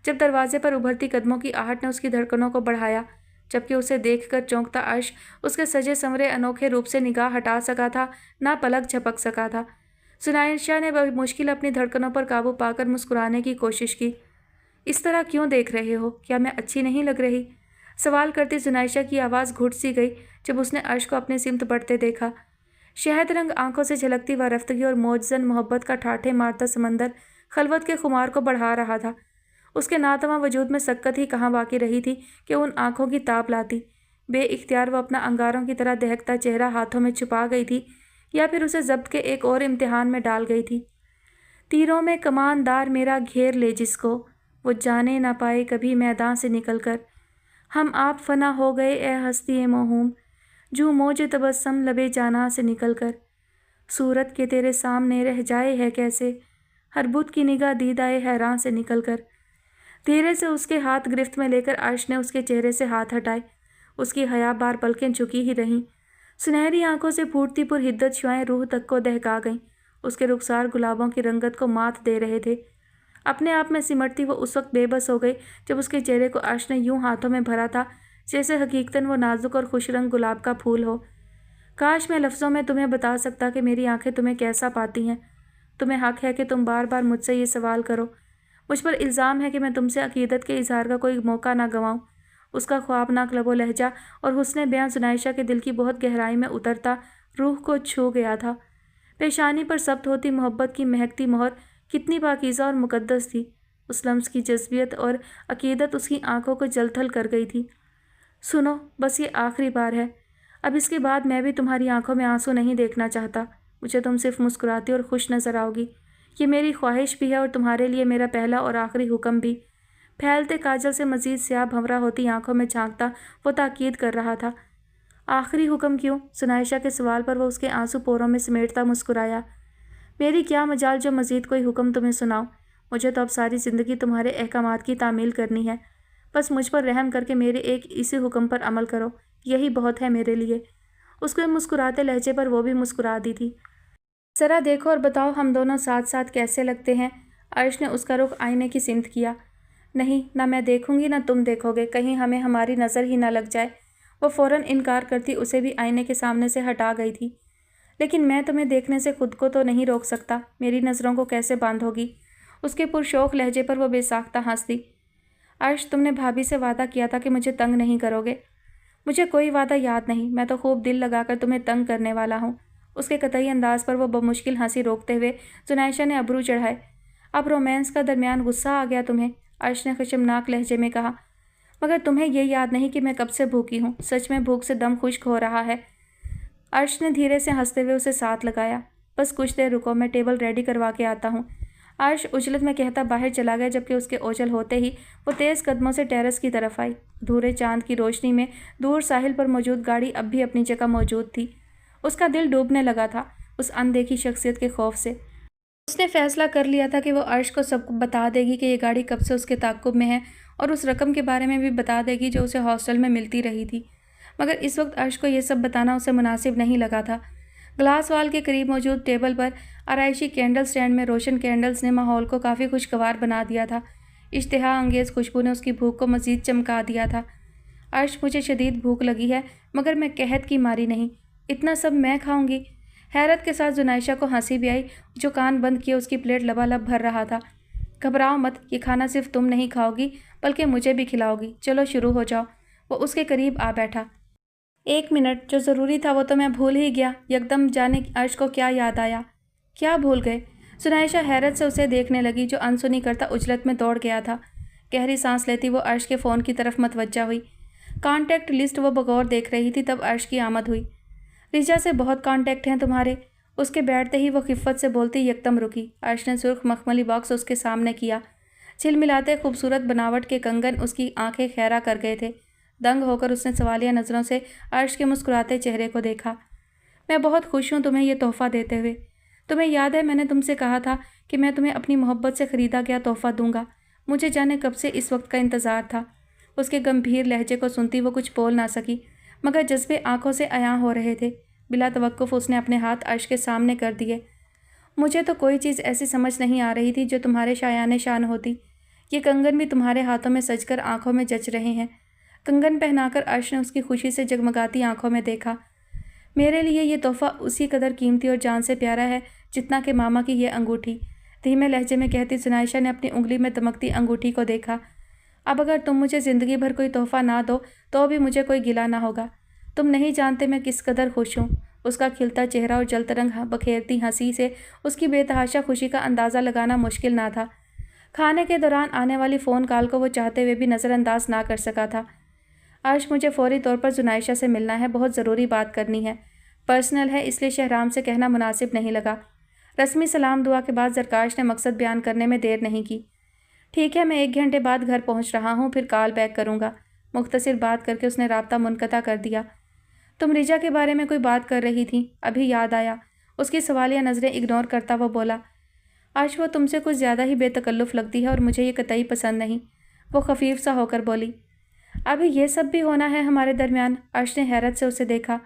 जब दरवाजे पर उभरती कदमों की आहट ने उसकी धड़कनों को बढ़ाया। जबकि उसे देखकर चौंकता अर्श उसके सजे संवरे अनोखे रूप से निगाह हटा सका था, ना पलक झपक सका था। सुनाइशा ने बड़ी मुश्किल अपनी धड़कनों पर काबू पाकर मुस्कुराने की कोशिश की। इस तरह क्यों देख रहे हो? क्या मैं अच्छी नहीं लग रही? सवाल करती सुनाइशा की आवाज़ घुट सी गई जब उसने अर्श को अपने सिमत बढ़ते देखा। शहद रंग आंखों से झलकती वारफ्तगी और मौजज़न मोहब्बत का ठाठे मारता समंदर खलवत के खुमार को बढ़ा रहा था। उसके नातमा वजूद में सक्कत ही कहाँ बाकी रही थी कि उन आंखों की ताप लाती। बेइख्तियार वो अपना अंगारों की तरह दहकता चेहरा हाथों में छुपा गई थी, या फिर उसे ज़ब्त के एक और इम्तिहान में डाल गई थी। तीरों में कमानदार मेरा घेर ले जिसको, वो जाने ना पाए कभी मैदान से निकल कर। हम आप फना हो गए ए हस्ती ए मोहूम, जूँ मौज तबस्सम लबे जाना से निकल कर। सूरत के तेरे सामने रह जाए है कैसे, हर बुत की निगाह दीदाए हैरान से निकल कर। धीरे से उसके हाथ गिरफ्त में लेकर अर्श ने उसके चेहरे से हाथ हटाए। उसकी हया बार पलकें झुकी ही रहीं। सुनहरी आंखों से फूटती पुरहिद्दत शुआएं रूह तक को दहका गईं। उसके रुखसार गुलाबों की रंगत को मात दे रहे थे। अपने आप में सिमटती वो उस वक्त बेबस हो गई जब उसके चेहरे को अर्श ने यूं हाथों में भरा था जैसे हकीकतन वो नाजुक और खुश रंग गुलाब का फूल हो। काश मैं लफ्ज़ों में तुम्हें बता सकता कि मेरी आंखें तुम्हें कैसा पाती हैं। तुम्हें हक़ है कि तुम बार बार मुझसे ये सवाल करो। मुझ पर इल्ज़ाम है कि मैं तुमसे अकीदत के इजहार का कोई मौका ना गंवाऊँ। उसका ख्वाबनाक लबो लहजा और हुस्ने बयां सुनाइशा के दिल की बहुत गहराई में उतरता रूह को छू गया था। पेशानी पर सब्त होती मोहब्बत की महकती मोहर कितनी पाकीज़ा और मुक़द्दस थी। उस लम्स की जज्बियत और अकीदत उसकी आंखों को जलथल कर गई थी। सुनो, बस ये आखिरी बार है। अब इसके बाद मैं भी तुम्हारी आंखों में आंसू नहीं देखना चाहता। मुझे तुम सिर्फ मुस्कुराती और खुश नज़र आओगी। ये मेरी ख्वाहिश भी है और तुम्हारे लिए मेरा पहला और आखिरी हुक्म भी। फैलते काजल से मज़ीद स्याह भंवरा होती आंखों में झांकता वो ताकीद कर रहा था। आखिरी हुक्म क्यों? सुनाइशा के सवाल पर वो उसके आंसू पोरों में समेटता मुस्कुराया। मेरी क्या मजाल जो मज़ीद कोई हुक्म तुम्हें सुनाऊं। मुझे तो अब सारी ज़िंदगी तुम्हारे अहकामात की तामील करनी है। बस मुझ पर रहम करके मेरे एक इसी हुक्म पर अमल करो, यही बहुत है मेरे लिए। उसके मुस्कुराते लहजे पर वो भी मुस्कुरा दी थी। ज़रा देखो और बताओ हम दोनों साथ साथ कैसे लगते हैं। अर्श ने उसका रुख आईने की सिमत किया। नहीं, ना मैं देखूंगी ना तुम देखोगे, कहीं हमें हमारी नज़र ही ना लग जाए। वो फ़ौरन इनकार करती उसे भी आईने के सामने से हटा गई थी। लेकिन मैं तुम्हें देखने से खुद को तो नहीं रोक सकता, मेरी नज़रों को कैसे बांधोगी? उसके पुरशौक लहजे पर वो बेसाख्ता हंसती। अर्श, तुमने भाभी से वादा किया था कि मुझे तंग नहीं करोगे। मुझे कोई वादा याद नहीं, मैं तो खूब दिल लगाकर तुम्हें तंग करने वाला हूँ। उसके कतई अंदाज पर वो बमुश्किल हंसी रोकते हुए जुनाइशा ने अबरू चढ़ाए। अब रोमांस का दरमियान गुस्सा आ गया तुम्हें? अर्श ने खशमनाक लहजे में कहा। मगर तुम्हें ये याद नहीं कि मैं कब से भूखी हूँ? सच में भूख से दम खुश्क हो रहा है। अर्श ने धीरे से हंसते हुए उसे साथ लगाया। बस कुछ देर रुको, मैं टेबल रेडी करवा के आता हूँ। अर्श उजलत में कहता बाहर चला गया, जबकि उसके ओझल होते ही वो तेज़ कदमों से टेरेस की तरफ आई। अधूरे चांद की रोशनी में दूर साहिल पर मौजूद गाड़ी अब भी अपनी जगह मौजूद थी। उसका दिल डूबने लगा था उस अनदेखी शख्सियत के खौफ से। उसने फैसला कर लिया था कि वो अर्श को सब बता देगी कि ये गाड़ी कब से उसके ताक़ुब में है, और उस रकम के बारे में भी बता देगी जो उसे हॉस्टल में मिलती रही थी। मगर इस वक्त अर्श को ये सब बताना उसे मुनासिब नहीं लगा था। ग्लास वाल के करीब मौजूद टेबल पर आराइशी कैंडल स्टैंड में रोशन कैंडल्स ने माहौल को काफ़ी खुशगवार बना दिया था। इश्तिहा अंगेज़ खुशबू ने उसकी भूख को मज़ीद चमका दिया था। अर्श, मुझे शदीद भूख लगी है, मगर मैं कहत की मारी नहीं। इतना सब मैं खाऊंगी? हैरत के साथ जुनाइशा को हंसी भी आई, जो कान बंद किए उसकी प्लेट लबालब भर रहा था। घबराओ मत, ये खाना सिर्फ तुम नहीं खाओगी बल्कि मुझे भी खिलाओगी। चलो शुरू हो जाओ। वो उसके करीब आ बैठा। 1 मिनट, जो ज़रूरी था वो तो मैं भूल ही गया। यकदम जाने अर्श को क्या याद आया। क्या भूल गए? जुनाइशा हैरत से उसे देखने लगी, जो अनसुनी करता उजलत में दौड़ गया था। गहरी सांस लेती वो अर्श के फ़ोन की तरफ मतवज्जा हुई। कॉन्टैक्ट लिस्ट वो बगौर देख रही थी, तब अर्श की आमद हुई। रिजा से बहुत कॉन्टैक्ट हैं तुम्हारे? उसके बैठते ही वो खिफ़्फ़त से बोलती यकदम रुकी। अर्श ने सुर्ख मखमली बॉक्स उसके सामने किया। झिलमिलाते खूबसूरत बनावट के कंगन उसकी आंखें खैरा कर गए थे। दंग होकर उसने सवालिया नज़रों से अर्श के मुस्कुराते चेहरे को देखा। मैं बहुत खुश हूँ तुम्हें ये तोहफ़ा देते हुए। तुम्हें याद है मैंने तुमसे कहा था कि मैं तुम्हें अपनी मोहब्बत से ख़रीदा गया तोहफ़ा दूंगा। मुझे जाने कब से इस वक्त का इंतज़ार था। उसके गंभीर लहजे को सुनती वो कुछ बोल ना सकी, मगर जज्बे आंखों से अयां हो रहे थे। बिला तवक्कुफ़ उसने अपने हाथ अर्श के सामने कर दिए। मुझे तो कोई चीज़ ऐसी समझ नहीं आ रही थी जो तुम्हारे शायाने शान होती। ये कंगन भी तुम्हारे हाथों में सजकर आंखों में जच रहे हैं। कंगन पहनाकर अर्श ने उसकी खुशी से जगमगाती आंखों में देखा। मेरे लिए ये तोहफ़ा उसी कदर कीमती और जान से प्यारा है जितना कि मामा की ये अंगूठी। धीमे लहजे में कहती जुनाइशा ने अपनी उंगली में दमकती अंगूठी को देखा। अब अगर तुम मुझे ज़िंदगी भर कोई तोहफ़ा ना दो तो भी मुझे कोई गिला ना होगा। तुम नहीं जानते मैं किस कदर खुश हूँ। उसका खिलता चेहरा और जलतरंग बखेरती हंसी से उसकी बेतहाशा खुशी का अंदाज़ा लगाना मुश्किल ना था। खाने के दौरान आने वाली फ़ोन कॉल को वो चाहते हुए भी नज़रअंदाज ना कर सका था। अर्श, मुझे फ़ौरी तौर पर जुनाइशा से मिलना है, बहुत ज़रूरी बात करनी है। पर्सनल है, इसलिए शहराम से कहना मुनासिब नहीं लगा। रस्मी सलाम दुआ के बाद ज़रकाश ने मकसद बयान करने में देर नहीं की। ठीक है, मैं 1 घंटे बाद घर पहुंच रहा हूं, फिर कॉल बैक करूंगा। मुख्तसर बात करके उसने राब्ता मुनक़ता कर दिया। तुम रिजा के बारे में कोई बात कर रही थी, अभी याद आया। उसकी सवालिया नज़रें इग्नोर करता वो बोला। आज वो तुमसे कुछ ज़्यादा ही बेतकल्लुफ़ लगती है और मुझे ये कतई पसंद नहीं। वो खफीफ सा होकर बोली। अभी ये सब भी होना है हमारे दरमियान? अर्श ने हैरत से उसे देखा।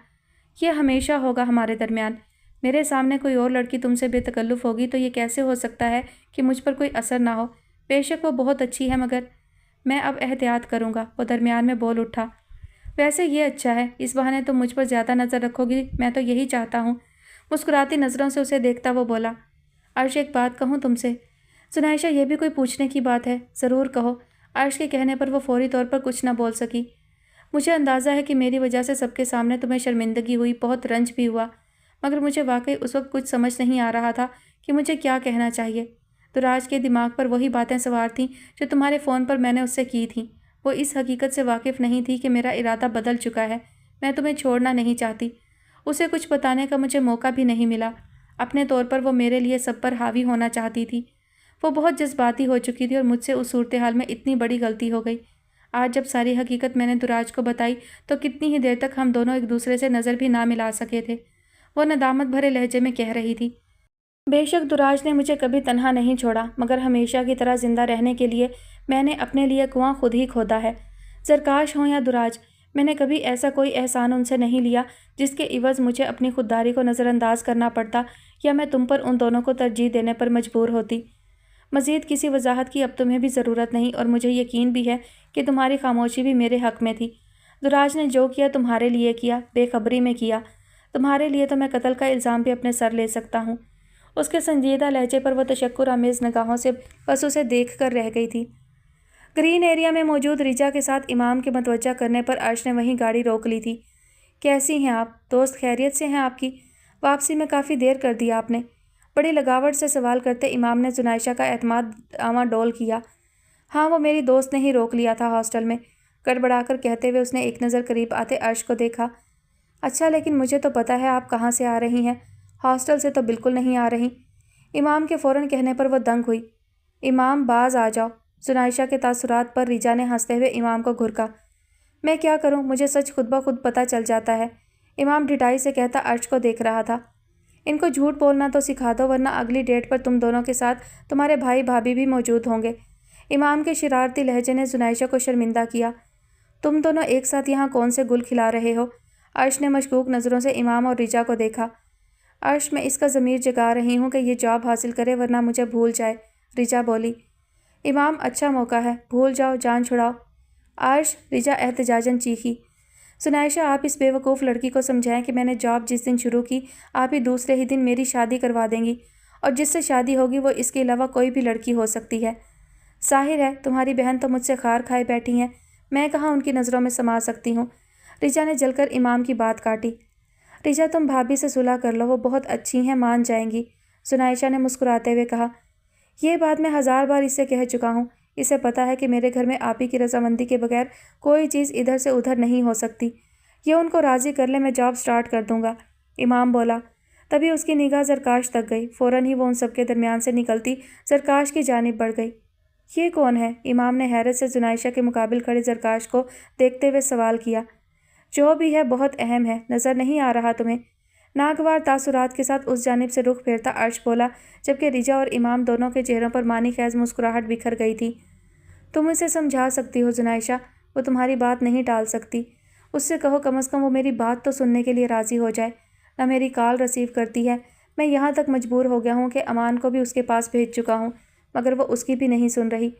ये हमेशा होगा हमारे दरमियान। मेरे सामने कोई और लड़की तुमसे बेतकल्लुफ़ होगी तो ये कैसे हो सकता है कि मुझ पर कोई असर ना हो? बेशक वो बहुत अच्छी है, मगर मैं अब एहतियात करूँगा। वो दरमियान में बोल उठा। वैसे ये अच्छा है, इस बहाने तुम मुझ पर ज़्यादा नज़र रखोगी, मैं तो यही चाहता हूँ। मुस्कुराती नज़रों से उसे देखता वो बोला। अर्श, एक बात कहूँ तुमसे? जुनाइशा, ये भी कोई पूछने की बात है? ज़रूर कहो। अर्श के कहने पर वो फौरी तौर पर कुछ न बोल सकी। मुझे अंदाज़ा है कि मेरी वजह से सबके सामने तुम्हें शर्मिंदगी हुई, बहुत रंज भी हुआ, मगर मुझे वाकई उस वक्त कुछ समझ नहीं आ रहा था कि मुझे क्या कहना चाहिए। दुराज के दिमाग पर वही बातें सवार थीं जो तुम्हारे फ़ोन पर मैंने उससे की थीं। वो इस हकीकत से वाकिफ़ नहीं थी कि मेरा इरादा बदल चुका है। मैं तुम्हें छोड़ना नहीं चाहती। उसे कुछ बताने का मुझे मौका भी नहीं मिला। अपने तौर पर वो मेरे लिए सब पर हावी होना चाहती थी। वो बहुत जज्बाती हो चुकी थी और मुझसे उस सूरत हाल में इतनी बड़ी गलती हो गई। आज जब सारी हकीकत मैंने दुराज को बताई तो कितनी ही देर तक हम दोनों एक दूसरे से नज़र भी ना मिला सके थे। वो नदामत भरे लहजे में कह रही थी। बेशक दुराज ने मुझे कभी तन्हा नहीं छोड़ा, मगर हमेशा की तरह ज़िंदा रहने के लिए मैंने अपने लिए कुआं खुद ही खोदा है। ज़रकाश हो या दुराज, मैंने कभी ऐसा कोई एहसान उनसे नहीं लिया जिसके इवज़ मुझे अपनी खुददारी को नज़रअंदाज करना पड़ता या मैं तुम पर उन दोनों को तरजीह देने पर मजबूर होती। मज़ीद किसी वजाहत की अब तुम्हें भी ज़रूरत नहीं, और मुझे यकीन भी है कि तुम्हारी खामोशी भी मेरे हक़ में थी। दुराज ने जो किया तुम्हारे लिए किया, बेखबरी में किया। तुम्हारे लिए तो मैं कत्ल का इल्ज़ाम भी अपने सर ले सकता हूँ। उसके संजीदा लहजे पर वह तशक्कुर आमेज़ निगाहों से बस उसे देख कर रह गई थी। ग्रीन एरिया में मौजूद रिजा के साथ इमाम के मतवज्जा करने पर अर्श ने वहीं गाड़ी रोक ली थी। कैसी हैं आप? दोस्त खैरियत से हैं आपकी? वापसी में काफ़ी देर कर दी आपने। बड़ी लगावट से सवाल करते इमाम ने जुनाइशा का एतमाद आमाडोल किया। हाँ, वो मेरी दोस्त ने ही रोक लिया था हॉस्टल में। गड़बड़ाकर कहते हुए उसने एक नज़र करीब आते अर्श को देखा। اچھا لیکن مجھے تو پتہ ہے آپ کہاں سے آ رہی ہیں، ہاسٹل سے تو بالکل نہیں آ رہی۔ امام کے فوراً کہنے پر وہ دنگ ہوئی۔ امام باز آ جاؤ۔ ثنائشہ کے تاثرات پر ریجا نے ہنستے ہوئے امام کو گھرکا۔ میں کیا کروں، مجھے سچ خود بخود پتہ چل جاتا ہے، امام ڈھٹائی سے کہتا عرش کو دیکھ رہا تھا۔ ان کو جھوٹ بولنا تو سکھا دو ورنہ اگلی ڈیٹ پر تم دونوں کے ساتھ تمہارے بھائی بھابھی بھی موجود ہوں گے۔ امام کے شرارتی لہجے نے ثنائشہ کو شرمندہ کیا۔ تم دونوں ایک ساتھ یہاں کون سے گل کھلا رہے ہو؟ عرش نے مشکوک نظروں سے امام اور ریجا کو دیکھا۔ عرش میں اس کا ضمیر جگا رہی ہوں کہ یہ جاب حاصل کرے ورنہ مجھے بھول جائے، ریجا بولی۔ امام اچھا موقع ہے، بھول جاؤ، جان چھڑاؤ۔ عرش، ریجا احتجاجاً چیخی۔ ثنائشہ آپ اس بے وقوف لڑکی کو سمجھائیں کہ میں نے جاب جس دن شروع کی آپ ہی دوسرے ہی دن میری شادی کروا دیں گی، اور جس سے شادی ہوگی وہ اس کے علاوہ کوئی بھی لڑکی ہو سکتی ہے۔ ظاہر ہے تمہاری بہن تو مجھ سے خار کھائے بیٹھی ہیں، میں کہاں ان کی نظروں میں سما سکتی ہوں۔ ریجا نے جل کر امام کی بات کاٹی۔ ریجا تم بھابھی سے صلح کر لو، وہ بہت اچھی ہیں، مان جائیں گی، ثنائشہ نے مسکراتے ہوئے کہا۔ یہ بات میں 1000 بار اس سے کہہ چکا ہوں، اسے پتہ ہے کہ میرے گھر میں آپ ہی کی رضامندی کے بغیر کوئی چیز ادھر سے ادھر نہیں ہو سکتی۔ یہ ان کو راضی کر لے، میں جاب سٹارٹ کر دوں گا، امام بولا۔ تبھی اس کی نگاہ زرکاش تک گئی، فوراً ہی وہ ان سب کے درمیان سے نکلتی زرکاش کی جانب بڑھ گئی۔ یہ کون ہے؟ امام نے حیرت سے ثنائشہ کے مقابل کھڑے زرکاش کو دیکھتے ہوئے سوال کیا۔ جو بھی ہے بہت اہم ہے، نظر نہیں آ رہا تمہیں؟ ناگوار تاثرات کے ساتھ اس جانب سے رخ پھیرتا عرش بولا، جبکہ ریجا اور امام دونوں کے چہروں پر معنی خیز مسکراہٹ بکھر گئی تھی۔ تم اسے سمجھا سکتی ہو ثنائشہ، وہ تمہاری بات نہیں ٹال سکتی، اس سے کہو کم از کم وہ میری بات تو سننے کے لیے راضی ہو جائے، نہ میری کال ریسیو کرتی ہے۔ میں یہاں تک مجبور ہو گیا ہوں کہ امان کو بھی اس کے پاس بھیج چکا ہوں، مگر وہ اس کی بھی نہیں سن رہی۔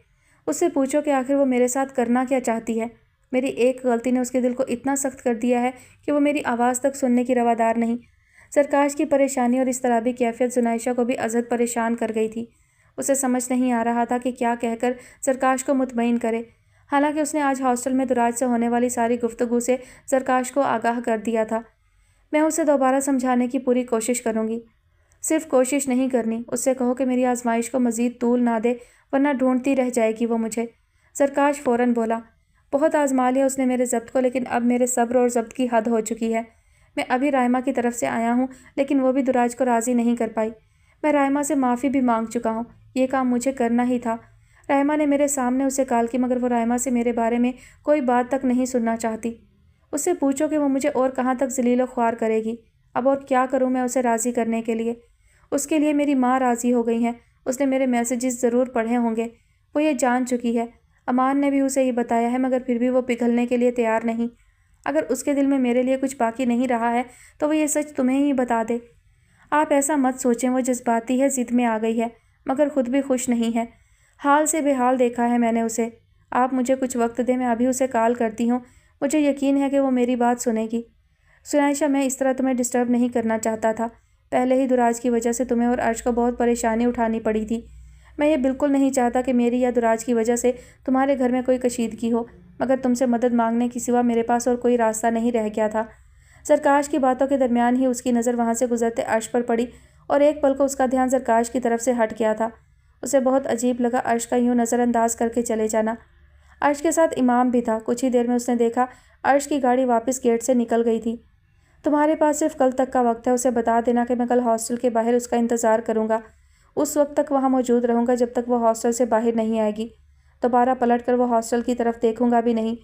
اس سے پوچھو کہ آخر وہ میرے ساتھ کرنا کیا چاہتی ہے۔ میری ایک غلطی نے اس کے دل کو اتنا سخت کر دیا ہے کہ وہ میری آواز تک سننے کی روادار نہیں۔ زرکاش کی پریشانی اور اضطرابی کیفیت ثنائشہ کو بھی ازحد پریشان کر گئی تھی۔ اسے سمجھ نہیں آ رہا تھا کہ کیا کہہ کر زرکاش کو مطمئن کرے، حالانکہ اس نے آج ہاسٹل میں دراج سے ہونے والی ساری گفتگو سے زرکاش کو آگاہ کر دیا تھا۔ میں اسے دوبارہ سمجھانے کی پوری کوشش کروں گی۔ صرف کوشش نہیں کرنی، اس سے کہو کہ میری آزمائش کو مزید طول نہ دے ورنہ ڈھونڈتی رہ جائے گی وہ مجھے۔ زرکاش فوراً بولا۔ بہت آزما لیا اس نے میرے ضبط کو، لیکن اب میرے صبر اور ضبط کی حد ہو چکی ہے۔ میں ابھی رائمہ کی طرف سے آیا ہوں، لیکن وہ بھی دراج کو راضی نہیں کر پائی۔ میں رائمہ سے معافی بھی مانگ چکا ہوں، یہ کام مجھے کرنا ہی تھا۔ رائمہ نے میرے سامنے اسے کال کی، مگر وہ رائمہ سے میرے بارے میں کوئی بات تک نہیں سننا چاہتی۔ اس سے پوچھو کہ وہ مجھے اور کہاں تک ذلیل و خوار کرے گی۔ اب اور کیا کروں میں اسے راضی کرنے کے لیے؟ اس کے لیے میری ماں راضی ہو گئی ہیں، اس نے میرے میسیجز ضرور پڑھے ہوں گے، وہ یہ جان چکی ہے۔ امان نے بھی اسے یہ بتایا ہے، مگر پھر بھی وہ پگھلنے کے لیے تیار نہیں۔ اگر اس کے دل میں میرے لیے کچھ باقی نہیں رہا ہے تو وہ یہ سچ تمہیں ہی بتا دے۔ آپ ایسا مت سوچیں، وہ جذباتی ہے، ضد میں آ گئی ہے، مگر خود بھی خوش نہیں ہے۔ حال سے بے حال دیکھا ہے میں نے اسے۔ آپ مجھے کچھ وقت دیں، میں ابھی اسے کال کرتی ہوں، مجھے یقین ہے کہ وہ میری بات سنے گی۔ ثنائشہ، میں اس طرح تمہیں ڈسٹرب نہیں کرنا چاہتا تھا، پہلے ہی دراج کی وجہ سے تمہیں اور عرش کو بہت پریشانی اٹھانی پڑی تھی۔ میں یہ بالکل نہیں چاہتا کہ میری یا دراج کی وجہ سے تمہارے گھر میں کوئی کشیدگی ہو، مگر تم سے مدد مانگنے کی سوا میرے پاس اور کوئی راستہ نہیں رہ گیا تھا۔ زرکاش کی باتوں کے درمیان ہی اس کی نظر وہاں سے گزرتے عرش پر پڑی اور ایک پل کو اس کا دھیان زرکاش کی طرف سے ہٹ گیا تھا۔ اسے بہت عجیب لگا عرش کا یوں نظر انداز کر کے چلے جانا۔ عرش کے ساتھ امام بھی تھا۔ کچھ ہی دیر میں اس نے دیکھا عرش کی گاڑی واپس گیٹ سے نکل گئی تھی۔ تمہارے پاس صرف کل تک کا وقت ہے، اسے بتا دینا کہ میں کل ہاسٹل کے باہر اس کا انتظار کروں گا۔ اس وقت تک وہاں موجود رہوں گا جب تک وہ ہاسٹل سے باہر نہیں آئے گی۔ دوبارہ پلٹ کر وہ ہاسٹل کی طرف دیکھوں گا بھی نہیں۔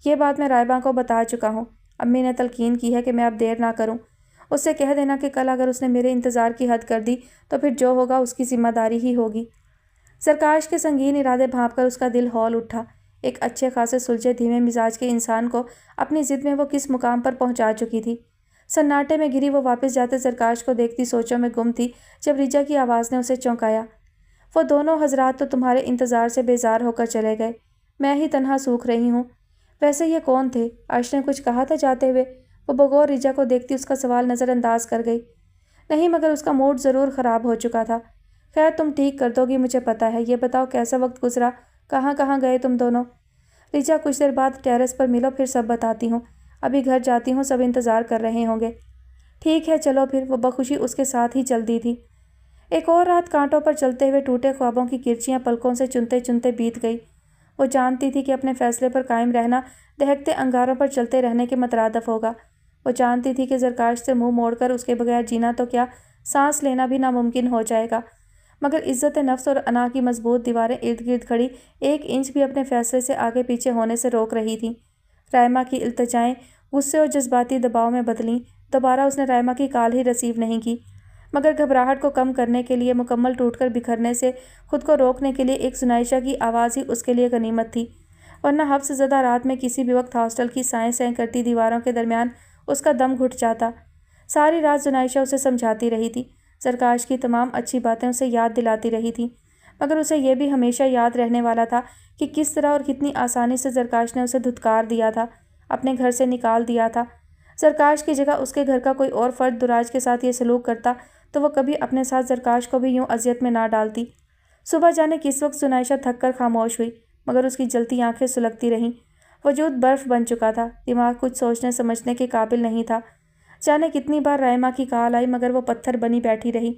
یہ بات میں رائبہ کو بتا چکا ہوں، امی نے تلقین کی ہے کہ میں اب دیر نہ کروں۔ اس سے کہہ دینا کہ کل اگر اس نے میرے انتظار کی حد کر دی تو پھر جو ہوگا اس کی ذمہ داری ہی ہوگی۔ زرکاش کے سنگین ارادے بھانپ کر اس کا دل ہول اٹھا۔ ایک اچھے خاصے سلجھے دھیمے مزاج کے انسان کو اپنی ضد میں وہ کس مقام پر پہنچا چکی تھی۔ سناٹے میں گھری وہ واپس جاتے زرکاش کو دیکھتی سوچوں میں گم تھی جب ریجا کی آواز نے اسے چونکایا۔ وہ دونوں حضرات تو تمہارے انتظار سے بیزار ہو کر چلے گئے، میں ہی تنہا سوکھ رہی ہوں۔ ویسے یہ کون تھے؟ عرش نے کچھ کہا تھا جاتے ہوئے؟ وہ بغور ریجا کو دیکھتی اس کا سوال نظر انداز کر گئی۔ نہیں، مگر اس کا موڈ ضرور خراب ہو چکا تھا۔ خیر تم ٹھیک کر دو گی مجھے پتہ ہے۔ یہ بتاؤ کیسا وقت گزرا، کہاں کہاں گئے تم دونوں؟ ریجا کچھ دیر بعد ٹیرس پر ملو، پھر سب بتاتی ہوں، ابھی گھر جاتی ہوں، سب انتظار کر رہے ہوں گے۔ ٹھیک ہے چلو پھر، وہ بخوشی اس کے ساتھ ہی چل دی تھی۔ ایک اور رات کانٹوں پر چلتے ہوئے ٹوٹے خوابوں کی کرچیاں پلکوں سے چنتے چنتے بیت گئی۔ وہ جانتی تھی کہ اپنے فیصلے پر قائم رہنا دہکتے انگاروں پر چلتے رہنے کے مترادف ہوگا، वो जानती थी कि जरकाश से मुंह मोड़कर उसके बगैर जीना तो क्या, सांस लेना भी नामुमकिन हो जाएगा। मगर इज्जत नफ्स और अना की मजबूत दीवारें इर्द गिर्द खड़ी 1 इंच भी अपने फैसले से आगे पीछे होने से रोक रही थीं। रायमा की इल्तिजाएं गुस्से और जज्बाती दबाव में बदलीं। दोबारा उसने रायमा की कॉल ही रिसीव नहीं की, मगर घबराहट को कम करने के लिए, मुकम्मल टूटकर बिखरने से खुद को रोकने के लिए एक जुनाइशा की आवाज़ ही उसके लिए गनीमत थी। वरना हफ्स ज़दा रात में किसी भी वक्त हॉस्टल की साएं साएं करती दीवारों के दरमियान उसका दम घुट जाता। सारी रात जुनाइशा उसे समझाती रही थी, जरकाश की तमाम अच्छी बातें उसे याद दिलाती रही थी, मगर उसे यह भी हमेशा याद रहने वाला था कि किस तरह और कितनी आसानी से जरकाश ने उसे धुतकार दिया था, अपने घर से निकाल दिया था। जरकाश की जगह उसके घर का कोई और फर्द दुराज के साथ ये सलूक करता तो वह कभी अपने साथ जरकाश को भी यूं अजियत में ना डालती। सुबह जाने किस वक्त जुनाइशा थक कर खामोश हुई, मगर उसकी जलती आंखें सुलगती रहीं। वजूद बर्फ बन चुका था, दिमाग कुछ सोचने समझने के काबिल नहीं था। जाने कितनी बार रायमा की कॉल आई, मगर वो पत्थर बनी बैठी रही।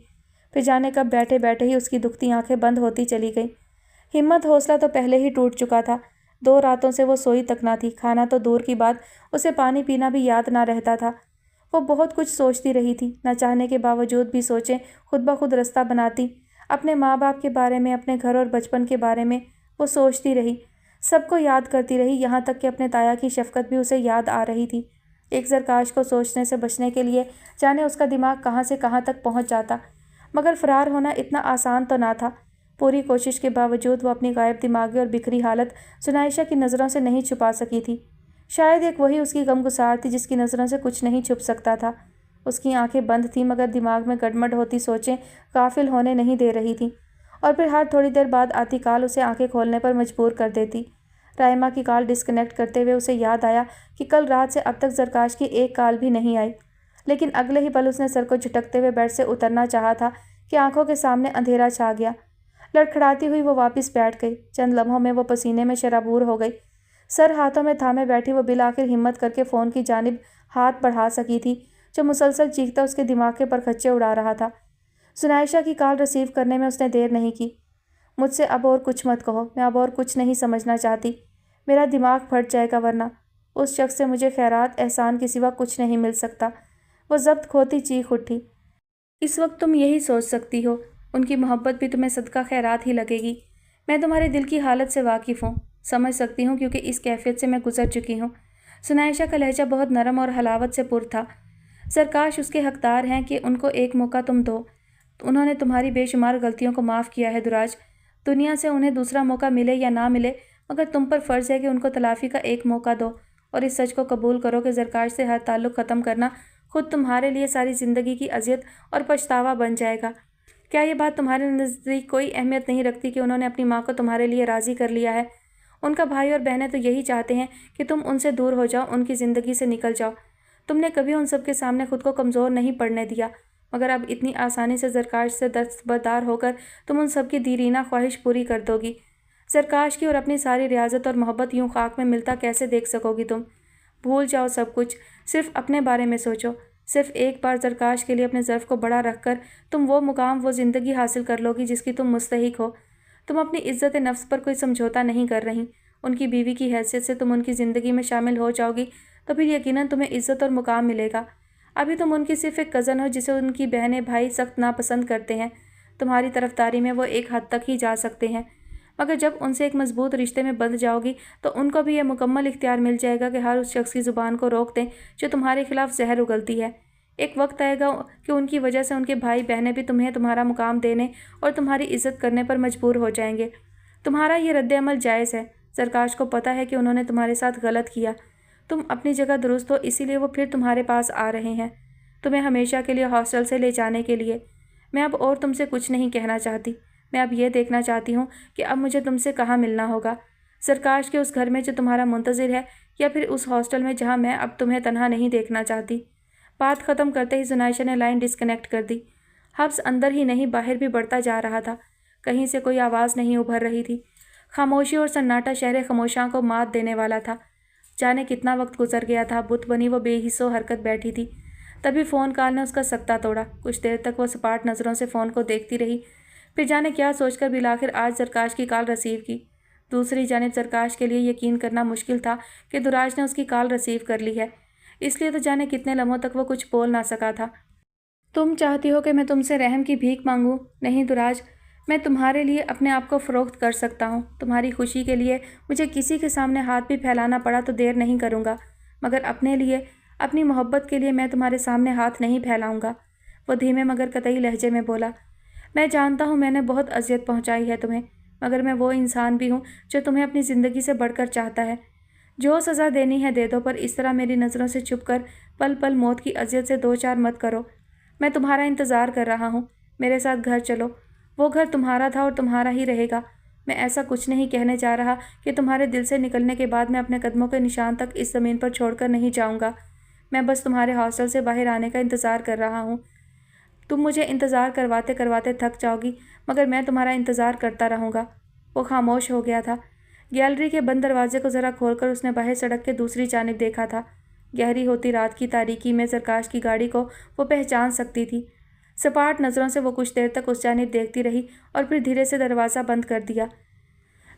फिर जाने कब बैठे बैठे ही उसकी दुखती आंखें बंद होती चली गईं। हिम्मत हौसला तो पहले ही टूट चुका था। 2 रातों से वो सोई तक ना थी, खाना तो दूर की बात, उसे पानी पीना भी याद ना रहता था। वो बहुत कुछ सोचती रही थी, न चाहने के बावजूद भी सोचें खुद ब खुद रास्ता बनाती। अपने माँ बाप के बारे में, अपने घर और बचपन के बारे में वो सोचती रही, सबको याद करती रही, यहाँ तक कि अपने ताया की शफकत भी उसे याद आ रही थी। एक जरकाश को सोचने से बचने के लिए जाने उसका दिमाग कहाँ से कहाँ तक पहुँच जाता, मगर फरार होना इतना आसान तो ना था। पूरी कोशिश के बावजूद वो अपनी गायब दिमागी और बिखरी हालत जुनाइशा की नज़रों से नहीं छुपा सकी थी। शायद एक वही उसकी गमगुसार थी जिसकी नज़रों से कुछ नहीं छुप सकता था। उसकी आंखें बंद थीं, मगर दिमाग में गड़बड़ होती सोचें गाफिल होने नहीं दे रही थीं, और फिर हर थोड़ी देर बाद आती कॉल उसे आंखें खोलने पर मजबूर कर देती। रायमा की कॉल डिस्कनेक्ट करते हुए उसे याद आया कि कल रात से अब तक जरकाश की एक कॉल भी नहीं आई। लेकिन अगले ही पल उसने सर को झटकते हुए बेड से उतरना चाहा था कि आंखों के सामने अंधेरा छा गया। लड़खड़ाती हुई वो वापस बैठ गई। चंद लम्हों में वो पसीने में शराबूर हो गई। सर हाथों में थामे बैठी वो बिल आखिर हिम्मत करके फ़ोन की जानिब हाथ बढ़ा सकी थी, जो मुसलसल चीखता उसके दिमाग के परखच्चे उड़ा रहा था। जुनाइशा की कॉल रिसीव करने में उसने देर नहीं की। मुझसे अब और कुछ मत कहो, मैं अब और कुछ नहीं समझना चाहती, मेरा दिमाग फट जाएगा, वरना उस शख्स से मुझे खैरात एहसान के सिवा कुछ नहीं मिल सकता। वो ज़ब्त खोती चीख उठी। इस वक्त तुम यही सोच सकती हो, उनकी मोहब्बत भी तुम्हें सदका खैरात ही लगेगी। मैं तुम्हारे दिल की हालत से वाकिफ़ हूँ, समझ सकती हूँ, क्योंकि इस कैफियत से मैं गुजर चुकी हूँ। जुनाइशा का लहजा बहुत नरम और हलावत से पुर था। सरकाश उसके हकदार हैं कि उनको एक मौका तुम दो। उन्होंने तुम्हारी बेशुमार गलतियों को माफ़ किया है दुराज। दुनिया से उन्हें दूसरा मौका मिले या ना मिले, मगर तुम पर फ़र्ज़ है कि उनको तलाफ़ी का एक मौका दो, और इस सच को कबूल करो कि जरकाश से हर ताल्लुक़ ख़त्म करना खुद तुम्हारे लिए सारी ज़िंदगी की अज़ियत और पछतावा बन जाएगा। क्या ये बात तुम्हारे नज़दीक कोई अहमियत नहीं रखती कि उन्होंने अपनी माँ को तुम्हारे लिए राज़ी कर लिया है? उनका भाई और बहनें तो यही चाहते हैं कि तुम उनसे दूर हो जाओ, उनकी ज़िंदगी से निकल जाओ। तुमने कभी उन सब के सामने खुद को कमज़ोर नहीं पड़ने दिया, मगर अब इतनी आसानी से जरकाश से दस्तबरदार होकर तुम उन सब की दीरीना ख्वाहिश पूरी कर दोगी। जरकाश की और अपनी सारी रियाजत और मोहब्बत यूं खाक में मिलता कैसे देख सकोगी तुम? भूल जाओ सब कुछ, सिर्फ अपने बारे में सोचो। सिर्फ एक बार जरकाश के लिए अपने ज़र्फ़ को बड़ा रखकर तुम वो मुकाम, वो ज़िंदगी हासिल कर लोगी जिसकी तुम मुस्तहिक हो। तुम अपनी इज़्ज़त नफ्स पर कोई समझौता नहीं कर रही। उनकी बीवी की हैसियत से तुम उनकी ज़िंदगी में शामिल हो जाओगी तो फिर यकीनन तुम्हें इज़्ज़त और मुकाम मिलेगा। अभी तुम उनकी सिर्फ एक कज़न हो जिसे उनकी बहनें भाई सख्त नापसंद करते हैं। तुम्हारी तरफदारी में वो एक हद तक ही जा सकते हैं, मगर जब उनसे एक मजबूत रिश्ते में बंध जाओगी तो उनको भी यह मुकम्मल इख्तियार मिल जाएगा कि हर उस शख्स की ज़ुबान को रोक दें जो तुम्हारे खिलाफ जहर उगलती है। एक वक्त आएगा कि उनकी वजह से उनके भाई बहनें भी तुम्हें तुम्हारा मुकाम देने और तुम्हारी इज़्ज़त करने पर मजबूर हो जाएंगे। तुम्हारा ये रद्द अमल जायज़ है। सरकाश को पता है कि उन्होंने तुम्हारे साथ गलत किया। तुम अपनी जगह दुरुस्त हो, इसीलिए वो फिर तुम्हारे पास आ रहे हैं, तुम्हें हमेशा के लिए हॉस्टल से ले जाने के लिए। मैं अब और तुमसे कुछ नहीं कहना चाहती। मैं अब ये देखना चाहती हूँ कि अब मुझे तुमसे कहाँ मिलना होगा, सरकाश के उस घर में जो तुम्हारा मुंतज़िर है, या फिर उस हॉस्टल में जहाँ मैं अब तुम्हें तन्हा नहीं देखना चाहती। बात ख़त्म करते ही जुनाइशा ने लाइन डिस्कनेक्ट कर दी। हफ्स अंदर ही नहीं बाहर भी बढ़ता जा रहा था। कहीं से कोई आवाज़ नहीं उभर रही थी। खामोशी और सन्नाटा शहर खामोशां को मात देने वाला था। जाने कितना वक्त गुजर गया था, बुत बनी वो बेहिस्सो हरकत बैठी थी। तभी फ़ोन कॉल ने उसका सख्ता तोड़ा। कुछ देर तक वो सपाट नज़रों से फ़ोन को देखती रही, फिर जाने क्या सोचकर बिलाखिर आज जरकाश की कॉल रिसीव की। दूसरी जानिब जरकाश के लिए यकीन करना मुश्किल था कि दुराज ने उसकी कॉल रिसीव कर ली है। اس لیے تو जाने कितने लम्हों तक वो कुछ बोल ना सका था। तुम चाहती हो कि मैं तुमसे रहम की भीख मांगूं? नहीं दुराज, मैं तुम्हारे लिए अपने आप को फ़रोख्त कर सकता हूँ। तुम्हारी खुशी के लिए मुझे किसी के सामने हाथ भी फैलाना पड़ा तो देर नहीं करूँगा, मगर अपने लिए, अपनी मोहब्बत के लिए मैं तुम्हारे सामने हाथ नहीं फैलाऊँगा। वो धीमे मगर कतई लहजे में बोला, मैं जानता हूँ मैंने बहुत अजियत पहुँचाई है तुम्हें, मगर मैं वो इंसान भी हूँ जो तुम्हें अपनी ज़िंदगी से बढ़कर चाहता है। जो सज़ा देनी है दे दो, पर इस तरह मेरी नज़रों से छुप कर पल पल मौत की अजियत से दो चार मत करो। मैं तुम्हारा इंतज़ार कर रहा हूँ, मेरे साथ घर चलो। वो घर तुम्हारा था और तुम्हारा ही रहेगा। मैं ऐसा कुछ नहीं कहने जा रहा कि तुम्हारे दिल से निकलने के बाद मैं अपने कदमों के निशान तक इस ज़मीन पर छोड़कर नहीं जाऊँगा। मैं बस तुम्हारे हॉस्टल से बाहर आने का इंतज़ार कर रहा हूँ। तुम मुझे इंतज़ार करवाते करवाते थक जाओगी, मगर मैं तुम्हारा इंतज़ार करता रहूँगा। वो खामोश हो गया था। गैलरी के बंद दरवाजे को ज़रा खोलकर उसने बाहर सड़क के दूसरी जानिब देखा था। गहरी होती रात की तारीकी में सरकाश की गाड़ी को वो पहचान सकती थी। सपाट नज़रों से वो कुछ देर तक उस जानिब देखती रही और फिर धीरे से दरवाज़ा बंद कर दिया।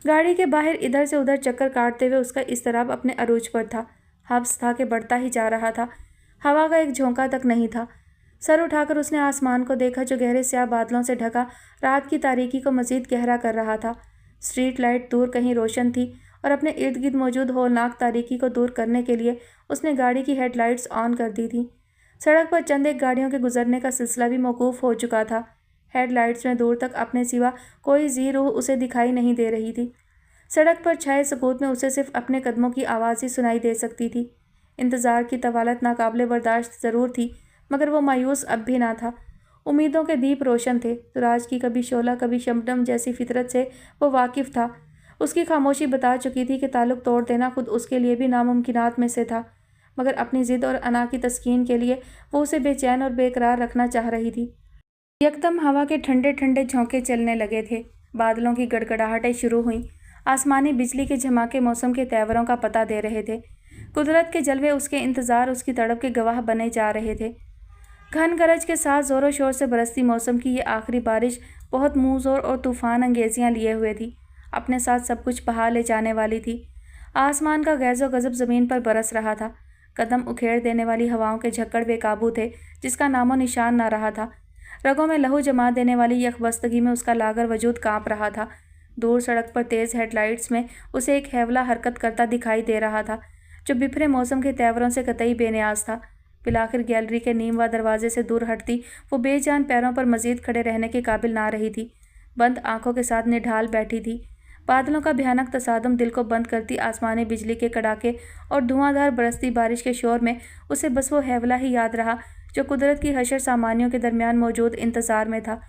गाड़ी के बाहर इधर से उधर चक्कर काटते हुए उसका इज़्तिराब अपने अरूज पर था। हब्स था कि बढ़ता ही जा रहा था। हवा का एक झोंका तक नहीं था। सर उठाकर उसने आसमान को देखा जो गहरे स्याह बादलों से ढका रात की तारीकी को मज़ीद गहरा कर रहा था। स्ट्रीट लाइट दूर कहीं रोशन थी और अपने इर्द गिर्द मौजूद होलनाक तारीकी को दूर करने के लिए उसने गाड़ी की हेडलाइट्स ऑन कर दी थी। सड़क पर चंद एक गाड़ियों के गुजरने का सिलसिला भी मौकूफ़ हो चुका था। हेडलाइट्स में दूर तक अपने सिवा कोई जी रूह उसे दिखाई नहीं दे रही थी। सड़क पर छाए सकूत में उसे सिर्फ अपने कदमों की आवाज़ ही सुनाई दे सकती थी। इंतज़ार की तवालत नाकाबिले बर्दाश्त ज़रूर थी, मगर वो मायूस अब भी ना था। उम्मीदों के दीप रोशन थे। दुराज की कभी शोला कभी शबनम जैसी फितरत से वो वाकिफ़ था। उसकी खामोशी बता चुकी थी कि ताल्लुक़ तोड़ देना खुद उसके लिए भी नामुमकिनात में से था, मगर अपनी ज़िद और अना की तस्कीन के लिए वो उसे बेचैन और बेकरार रखना चाह रही थी। यकदम हवा के ठंडे ठंडे झोंके चलने लगे थे। बादलों की गड़गड़ाहटें शुरू हुईं। आसमानी बिजली के झमाके मौसम के तेवरों का पता दे रहे थे। कुदरत के जलवे उसके इंतज़ार, उसकी तड़प के गवाह बने जा रहे थे। घन गरज के साथ ज़ोरों शोर से बरसती मौसम की ये आखिरी बारिश बहुत मुँह ज़ोर और तूफ़ान अंगेजियाँ लिए हुए थी। अपने साथ सब कुछ बहा ले जाने वाली थी। आसमान का गैज़ो गज़ब ज़मीन पर बरस रहा था। कदम उखेड़ देने वाली हवाओं के झक्कड़ बेकाबू थे, जिसका नामो निशान ना रहा था। रगों में लहू जमा देने वाली यकबस्तगी में उसका लागर वजूद काँप रहा था। दूर सड़क पर तेज़ हेडलाइट्स में उसे एक हैवला हरकत करता दिखाई दे रहा था, जो बिफरे मौसम के तेवरों से कतई बेनियाज था। बिलाखिर गैलरी के नीम व दरवाजे से दूर हटती वो बेजान पैरों पर मजीद खड़े रहने के काबिल ना रही थी। बंद आंखों के साथ निढाल बैठी थी। बादलों का भयानक तसादुम दिल को बंद करती आसमानी बिजली के कड़ाके और धुआंधार बरसती बारिश के शोर में उसे बस वो हैवला ही याद रहा जो कुदरत की हशर सामानियों के दरमियान मौजूद इंतज़ार में था।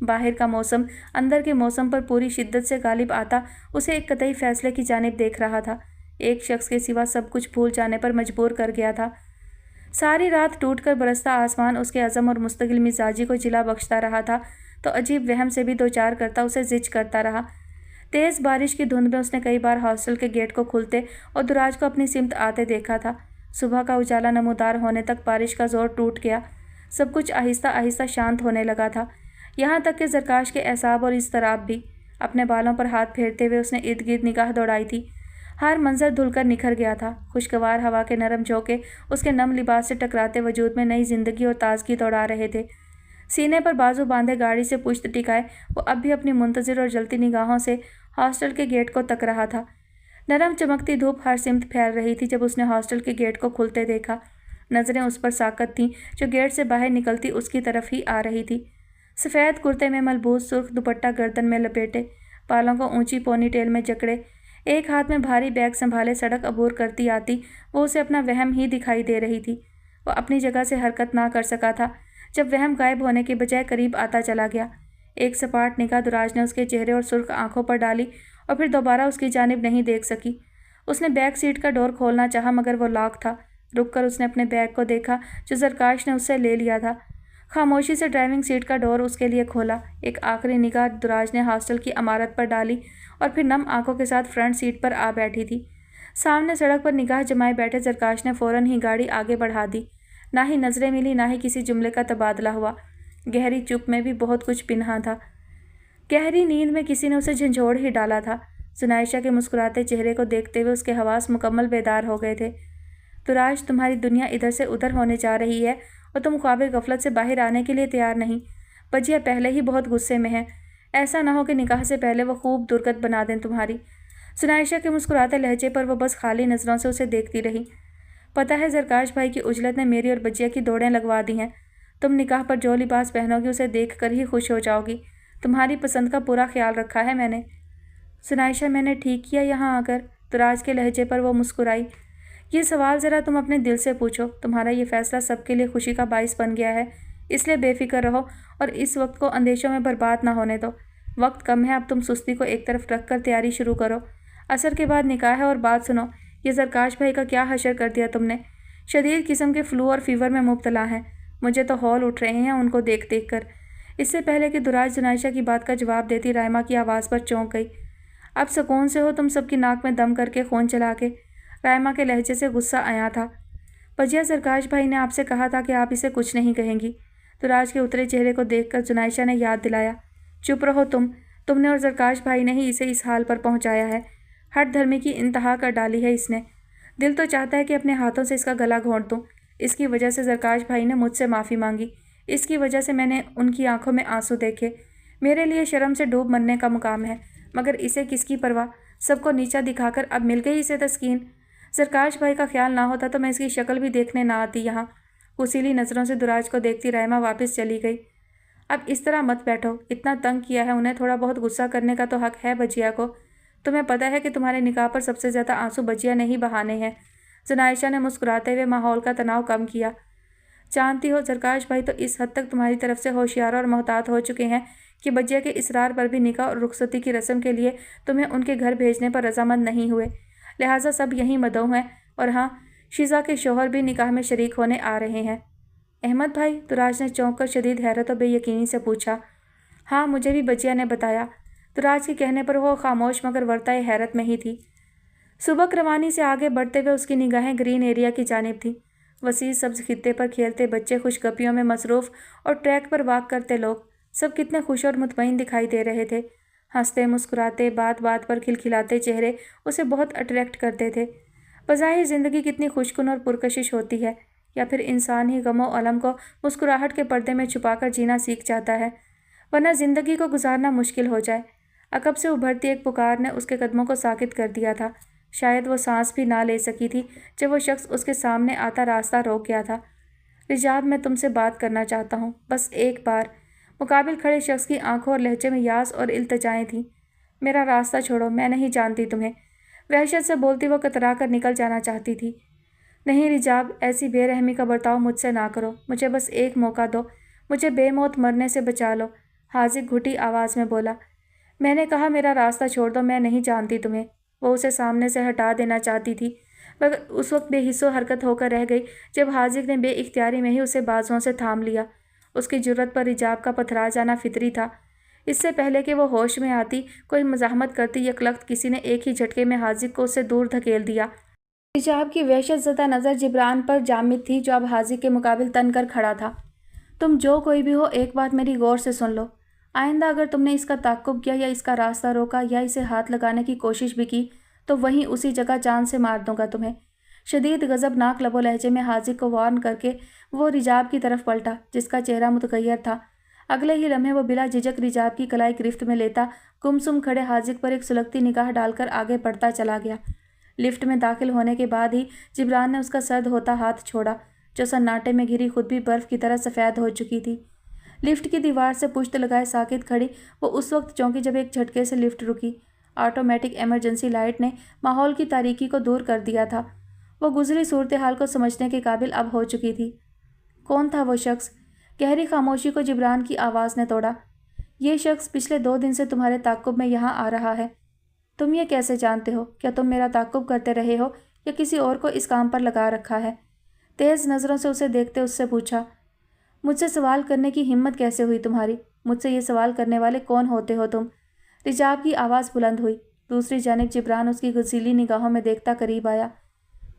बाहर का मौसम अंदर के मौसम पर पूरी शिद्दत से गालिब आता उसे एक कतई फैसले की जानिब देख रहा था। एक शख्स के सिवा सब कुछ भूल जाने पर मजबूर कर गया था। सारी रात टूटकर बरसता आसमान उसके अज़म और मुस्तकिल मिजाजी को जिला बख्शता रहा था, तो अजीब वहम से भी दो चार करता उसे जिज करता रहा। तेज़ बारिश की धुंध में उसने कई बार हॉस्टल के गेट को खुलते और दुराज को अपनी सिमत आते देखा था। सुबह का उजाला नमूदार होने तक बारिश का जोर टूट गया। सब कुछ आहिस्ता आहिस्ता शांत होने लगा था, यहाँ तक कि ज़रकाश के एसाब और इज़्तिराब भी। अपने बालों पर हाथ फेरते हुए उसने इर्द गिर्द निगाह दौड़ाई थी। हर मंजर धुलकर निखर गया था। खुशगवार हवा के नरम झोंके उसके नम लिबास से टकराते वजूद में नई जिंदगी और ताजगी दौड़ा रहे थे। सीने पर बाजू बांधे गाड़ी से पुश्त टिकाए वो अब भी अपनी मुंतजिर और जलती निगाहों से हॉस्टल के गेट को तक रहा था। नरम चमकती धूप हर सिमत फैल रही थी जब उसने हॉस्टल के गेट को खुलते देखा। नज़रें उस पर साकत थीं जो गेट से बाहर निकलती उसकी तरफ ही आ रही थी। सफ़ेद कुर्ते में मलबूस सुर्ख दुपट्टा गर्दन में लपेटे, बालों को ऊंची पोनीटेल में जकड़े, एक हाथ में भारी बैग संभाले सड़क अबूर करती आती वो उसे अपना वहम ही दिखाई दे रही थी। वो अपनी जगह से हरकत ना कर सका था जब वहम गायब होने के बजाय करीब आता चला गया। एक सपाट निगाह दुराज ने उसके चेहरे और सुर्ख आंखों पर डाली और फिर दोबारा उसकी जानिब नहीं देख सकी। उसने बैक सीट का डोर खोलना चाहा, मगर वो लॉक था। रुककर उसने अपने बैग को देखा जो ज़रकाश ने उससे ले लिया था। खामोशी से ड्राइविंग सीट का डोर उसके लिए खोला। एक आखिरी निगाह दुराज ने हॉस्टल की इमारत पर डाली और फिर नम आंखों के साथ फ्रंट सीट पर आ बैठी थी। सामने सड़क पर निगाह जमाए बैठे ज़रकाश ने फ़ौरन ही गाड़ी आगे बढ़ा दी। ना ही नज़रें मिली, ना ही किसी जुमले का तबादला हुआ। गहरी चुप में भी बहुत कुछ पिन्हा था। गहरी नींद में किसी ने उसे झंझोड़ ही डाला था। जुनाइशा के मुस्कुराते चेहरे को देखते हुए उसके हवास मुकम्मल बेदार हो गए थे। तो آج تمہاری دنیا ادھر سے ادھر ہونے جا رہی ہے اور تم خواب غفلت سے باہر آنے کے لیے تیار نہیں۔ بجیا پہلے ہی بہت غصے میں ہے، ایسا نہ ہو کہ نکاح سے پہلے وہ خوب درگت بنا دیں تمہاری۔ سنائشہ کے مسکراتے لہجے پر وہ بس خالی نظروں سے اسے دیکھتی رہی۔ پتہ ہے زرکاش بھائی کی اجلت نے میری اور بجیا کی دوڑیں لگوا دی ہیں۔ تم نکاح پر جو لباس پہنو گی اسے دیکھ کر ہی خوش ہو جاؤ گی۔ تمہاری پسند کا پورا خیال رکھا ہے میں نے۔ سنائشہ میں نے ٹھیک کیا یہاں آ کر؟ تراج کے لہجے پر وہ مسکرائی۔ یہ سوال ذرا تم اپنے دل سے پوچھو۔ تمہارا یہ فیصلہ سب کے لیے خوشی کا باعث بن گیا ہے، اس لیے بے فکر رہو اور اس وقت کو اندیشوں میں برباد نہ ہونے دو۔ وقت کم ہے، اب تم سستی کو ایک طرف رکھ کر تیاری شروع کرو۔ عصر کے بعد نکاح ہے اور بات سنو، یہ زرکاش بھائی کا کیا حشر کر دیا تم نے؟ شدید قسم کے فلو اور فیور میں مبتلا ہیں، مجھے تو ہول اٹھ رہے ہیں ان کو دیکھ دیکھ کر۔ اس سے پہلے کہ دراج سنائشہ کی بات کا جواب دیتی رائما کی آواز پر چونک گئی۔ اب سکون سے ہو تم سب کی ناک میں دم کر کے خون چلا کے؟ رائما کے لہجے سے غصہ آیا تھا۔ بجیا زرکاش بھائی نے آپ سے کہا تھا کہ آپ اسے کچھ نہیں کہیں گی۔ دراج کے اترے چہرے کو دیکھ کر سنائشہ نے یاد دلایا۔ چپ رہو تم نے اور زرکاش بھائی نے ہی اسے اس حال پر پہنچایا ہے۔ ہٹ دھرمی کی انتہا کر ڈالی ہے اس نے۔ دل تو چاہتا ہے کہ اپنے ہاتھوں سے اس کا گلا گھونٹ دوں۔ اس کی وجہ سے زرکاش بھائی نے مجھ سے معافی مانگی، اس کی وجہ سے میں نے ان کی آنکھوں میں آنسو دیکھے۔ میرے لیے شرم سے ڈوب مرنے کا مقام ہے، مگر اسے کس کی پرواہ؟ سب کو نیچا دکھا کر اب مل گئی اسے تسکین۔ زرکاش بھائی کا خیال نہ ہوتا تو میں اس کی شکل بھی دیکھنے نہ آتی یہاں۔ غصیلی نظروں سے دراج کو دیکھتی رائما واپس چلی گئی۔ اب اس طرح مت بیٹھو، اتنا تنگ کیا ہے انہیں، تھوڑا بہت غصہ کرنے کا تو حق ہے بجیا کو۔ تمہیں پتہ ہے کہ تمہارے نکاح پر سب سے زیادہ آنسو بجیا نے ہی بہانے ہیں۔ سنائشہ نے مسکراتے ہوئے ماحول کا تناؤ کم کیا۔ جانتی ہو زرکاش بھائی تو اس حد تک تمہاری طرف سے ہوشیار اور محتاط ہو چکے ہیں کہ بجیا کے اصرار پر بھی نکاح اور رخصتی کی رسم کے لیے تمہیں ان کے گھر بھیجنے پر رضامند نہیں ہوئے، لہٰذا سب یہیں مدعو ہیں۔ اور ہاں، شیزا کے شوہر بھی نکاح میں شریک ہونے آ رہے ہیں۔ احمد بھائی؟ دراج نے چونک کر شدید حیرت و بے یقینی سے پوچھا۔ ہاں، مجھے بھی بجیا نے بتایا۔ دراج کے کہنے پر وہ خاموش مگر ورتائے حیرت میں ہی تھی۔ سبک روانی سے آگے بڑھتے ہوئے اس کی نگاہیں گرین ایریا کی جانب تھیں۔ وسیع سبز خطے پر کھیلتے بچے، خوش گپیوں میں مصروف اور ٹریک پر واک کرتے لوگ، سب کتنے خوش اور مطمئن دکھائی دے رہے تھے۔ ہنستے مسکراتے، بات بات پر کھلکھلاتے چہرے اسے بہت اٹریکٹ کرتے تھے۔ بظاہر زندگی کتنی خوشکن اور پرکشش ہوتی ہے، یا پھر انسان ہی غم و الم کو مسکراہٹ کے پردے میں چھپا کر جینا سیکھ جاتا ہے، ورنہ زندگی کو گزارنا مشکل ہو جائے۔ عقب سے ابھرتی ایک پکار نے اس کے قدموں کو ساکت کر دیا تھا۔ شاید وہ سانس بھی نہ لے سکی تھی جب وہ شخص اس کے سامنے آتا راستہ روک گیا تھا۔ رجاب، میں تم سے بات کرنا چاہتا ہوں، بس ایک بار۔ مقابل کھڑے شخص کی آنکھوں اور لہجے میں یاس اور التجائیں تھیں۔ میرا راستہ چھوڑو، میں نہیں جانتی تمہیں۔ وحشت سے بولتی وہ کترا کر نکل جانا چاہتی تھی۔ نہیں رجاب، ایسی بے رحمی کا برتاؤ مجھ سے نہ کرو، مجھے بس ایک موقع دو، مجھے بے موت مرنے سے بچا لو، حاذق گھٹی آواز میں بولا۔ میں نے کہا میرا راستہ چھوڑ دو، میں نہیں جانتی تمہیں۔ وہ اسے سامنے سے ہٹا دینا چاہتی تھی، مگر اس وقت بے حس و حرکت ہو کر رہ گئی جب حاذق نے بے اختیاری میں ہی اسے بازوؤں سے تھام لیا۔ اس کی جرأت پر رجاب کا پتھرا جانا فطری تھا۔ اس سے پہلے کہ وہ ہوش میں آتی، کوئی مزاحمت کرتی، یکلخت کسی نے ایک ہی جھٹکے میں حاذق کو اس سے دور دھکیل دیا۔ رجاب کی وحشت زدہ نظر جبران پر جامد تھی، جو اب حاذق کے مقابل تن کر کھڑا تھا۔ تم جو کوئی بھی ہو، ایک بات میری غور سے سن لو۔ آئندہ اگر تم نے اس کا تعقب کیا یا اس کا راستہ روکا یا اسے ہاتھ لگانے کی کوشش بھی کی تو وہیں اسی جگہ جان سے مار دوں گا تمہیں۔ شدید غضبناک لب و لہجے میں حاذق کو وارن کر کے وہ رجاب کی طرف پلٹا، جس کا چہرہ متغیر تھا۔ اگلے ہی لمحے وہ بلا جھجک رجاب کی کلائی گرفت میں لیتا گمسم کھڑے حاذق پر ایک سلگتی نگاہ ڈال کر آگے بڑھتا چلا گیا۔ لفٹ میں داخل ہونے کے بعد ہی جبران نے اس کا سرد ہوتا ہاتھ چھوڑا، جو سناٹے میں گھری خود بھی برف کی طرح سفید ہو چکی تھی۔ لفٹ کی دیوار سے پشت لگائے ساکت کھڑی وہ اس وقت چونکی جب ایک جھٹکے سے لفٹ رکی۔ آٹومیٹک ایمرجنسی لائٹ نے ماحول کی تاریکی کو دور کر دیا تھا۔ وہ گزری صورتحال کو سمجھنے کے قابل اب ہو چکی تھی۔ کون تھا وہ شخص؟ گہری خاموشی کو جبران کی آواز نے توڑا۔ یہ شخص پچھلے 2 دن سے تمہارے تعاقب میں یہاں آ رہا ہے۔ تم یہ کیسے جانتے ہو؟ کیا تم میرا تعاقب کرتے رہے ہو یا کسی اور کو اس کام پر لگا رکھا ہے؟ تیز نظروں سے اسے دیکھتے اس سے پوچھا۔ مجھ سے سوال کرنے کی ہمت کیسے ہوئی تمہاری؟ مجھ سے یہ سوال کرنے والے کون ہوتے ہو تم؟ رجاب کی آواز بلند ہوئی۔ دوسری جانب جبران اس کی غضیلی نگاہوں میں دیکھتا قریب آیا۔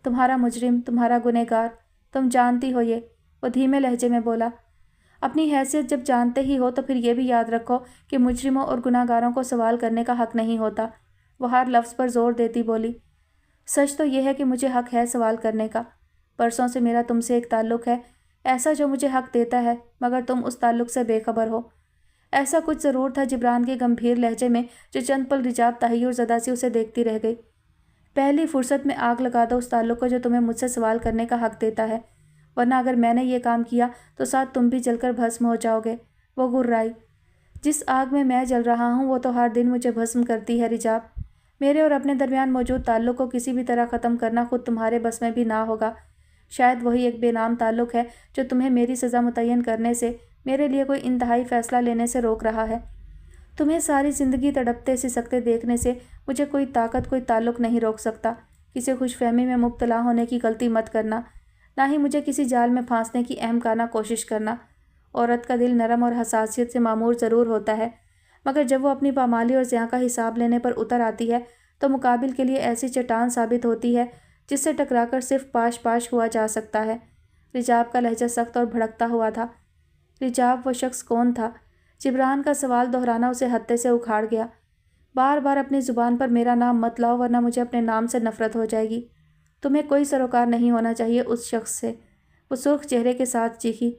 تمہارا مجرم، تمہارا گنہگار، تم جانتی ہو یہ، وہ دھیمے لہجے میں بولا۔ اپنی حیثیت جب جانتے ہی ہو تو پھر یہ بھی یاد رکھو کہ مجرموں اور گنہگاروں کو سوال کرنے کا حق نہیں ہوتا۔ وہ ہر لفظ پر زور دیتی بولی۔ سچ تو یہ ہے کہ مجھے حق ہے سوال کرنے کا۔ परसों से मेरा तुमसे एक ताल्लुक़ है, ऐसा जो मुझे हक देता है, मगर तुम उस ताल्लुक़ से बेखबर हो। ऐसा कुछ ज़रूर था जिब्रान के गंभीर लहजे में, जो चंद पल रिजाब तहय्युर ज़दा सी उसे देखती रह गई। पहली फुर्सत में आग लगा दो उस ताल्लुक़ को जो तुम्हें मुझसे सवाल करने का हक देता है, वरना अगर मैंने ये काम किया तो साथ तुम भी जलकर भस्म हो जाओगे। वो गुर्राई। जिस आग में मैं जल रहा हूँ वो तो हर दिन मुझे भस्म करती है रिजाब। मेरे और अपने दरमियान मौजूद ताल्लुक़ को किसी भी तरह ख़त्म करना खुद तुम्हारे बस में भी ना होगा। शायद वही एक बेनाम ताल्लुक़ है जो तुम्हें मेरी सज़ा मुतय्यन करने से, मेरे लिए कोई इंतहाई फ़ैसला लेने से रोक रहा है। तुम्हें सारी ज़िंदगी तड़पते सिसकते देखने से मुझे कोई ताकत, कोई ताल्लुक़ नहीं रोक सकता। किसी खुशफहमी में मुब्तला होने की गलती मत करना, ना ही मुझे किसी जाल में फांसने की अहमकाना कोशिश करना। औरत का दिल नरम और हसासियत से मामूर ज़रूर होता है, मगर जब वो अपनी पामाली और ज़िया का हिसाब लेने पर उतर आती है तो मुकाबिल के लिए ऐसी चट्टान साबित होती है जिससे टकराकर सिर्फ पाश पाश हुआ जा सकता है। रिजाब का लहजा सख्त और भड़कता हुआ था। रिजाब, वो शख्स कौन था? जिब्रान का सवाल दोहराना उसे हत्थे से उखाड़ गया। बार बार अपनी ज़ुबान पर मेरा नाम मत लाओ, वरना मुझे अपने नाम से नफ़रत हो जाएगी। तुम्हें कोई सरोकार नहीं होना चाहिए उस शख्स से, वो सुर्ख चेहरे के साथ चीखी।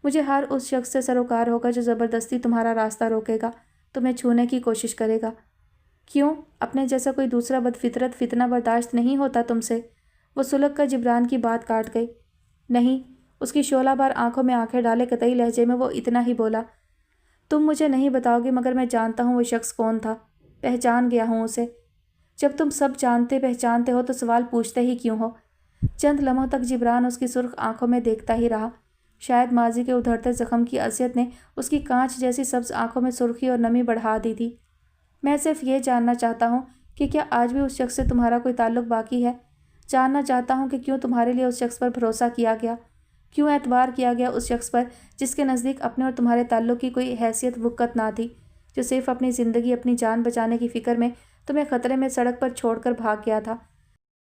मुझे हर उस शख्स से सरोकार होगा जो ज़बरदस्ती तुम्हारा रास्ता रोकेगा, तुम्हें छूने की कोशिश करेगा। क्यों? अपने जैसा कोई दूसरा बदफितरत फितना बर्दाश्त नहीं होता तुमसे? वो सुलग कर जिब्रान की बात काट गई। नहीं, उसकी शोला बार आंखों में आंखें डाले कतई लहजे में वो इतना ही बोला। तुम मुझे नहीं बताओगे, मगर मैं जानता हूँ वो शख्स कौन था। पहचान गया हूँ उसे। जब तुम सब जानते पहचानते हो तो सवाल पूछते ही क्यों हो? चंद लम्हों तक जिब्रान उसकी सुर्ख आंखों में देखता ही रहा। शायद माजी के उधड़ते ज़ख्म की असियत ने उसकी कांच जैसी सब्ज़ आंखों में सुर्खी और नमी बढ़ा दी थी। मैं सिर्फ ये जानना चाहता हूँ कि क्या आज भी उस शख्स से तुम्हारा कोई ताल्लुक़ बाकी है। जानना चाहता हूँ कि क्यों तुम्हारे लिए उस शख्स पर भरोसा किया गया, क्यों एतबार किया गया उस शख्स पर जिसके नज़दीक अपने और तुम्हारे ताल्लुक़ की कोई हैसियत वक़्त ना थी, जो सिर्फ अपनी ज़िंदगी, अपनी जान बचाने की फ़िक्र में तुम्हें ख़तरे में सड़क पर छोड़कर भाग गया था।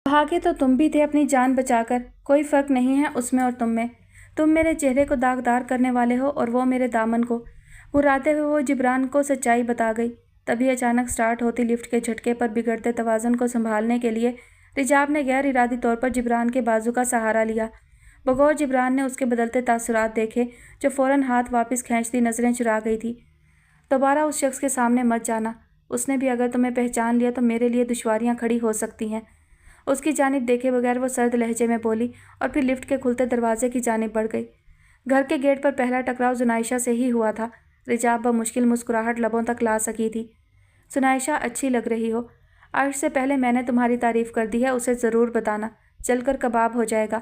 भागे तो तुम भी थे अपनी जान बचाकर, कोई फ़र्क नहीं है उसमें और तुम में। तुम मेरे चेहरे को दागदार करने वाले हो और वो मेरे दामन को। घुराते हुए वो जिब्रान को सच्चाई बता गई। तभी अचानक स्टार्ट होती लिफ्ट के झटके पर बिगड़ते तवाज़ुन को संभालने के लिए रिजाब ने गैर इरादी तौर पर जिब्रान के बाजू का सहारा लिया। बगौर जिब्रान ने उसके बदलते तासुरात देखे, जो फ़ौरन हाथ वापस खींचती नज़रें चुरा गई थी। दोबारा उस शख्स के सामने मत जाना, उसने भी अगर तुम्हें पहचान लिया तो मेरे लिए दुश्वारियाँ खड़ी हो सकती हैं। उसकी जानिब देखे बगैर वो सर्द लहजे में बोली और फिर लिफ्ट के खुलते दरवाजे की जानिब बढ़ गई। घर के गेट पर पहला टकराव जुनाइशा से ही हुआ था। रिजाब बमुश्किल मुस्कुराहट लबों तक ला सकी थी। जुनाइशा, अच्छी लग रही हो। अर्श से पहले मैंने तुम्हारी तारीफ़ कर दी है, उसे ज़रूर बताना, जलकर कबाब हो जाएगा।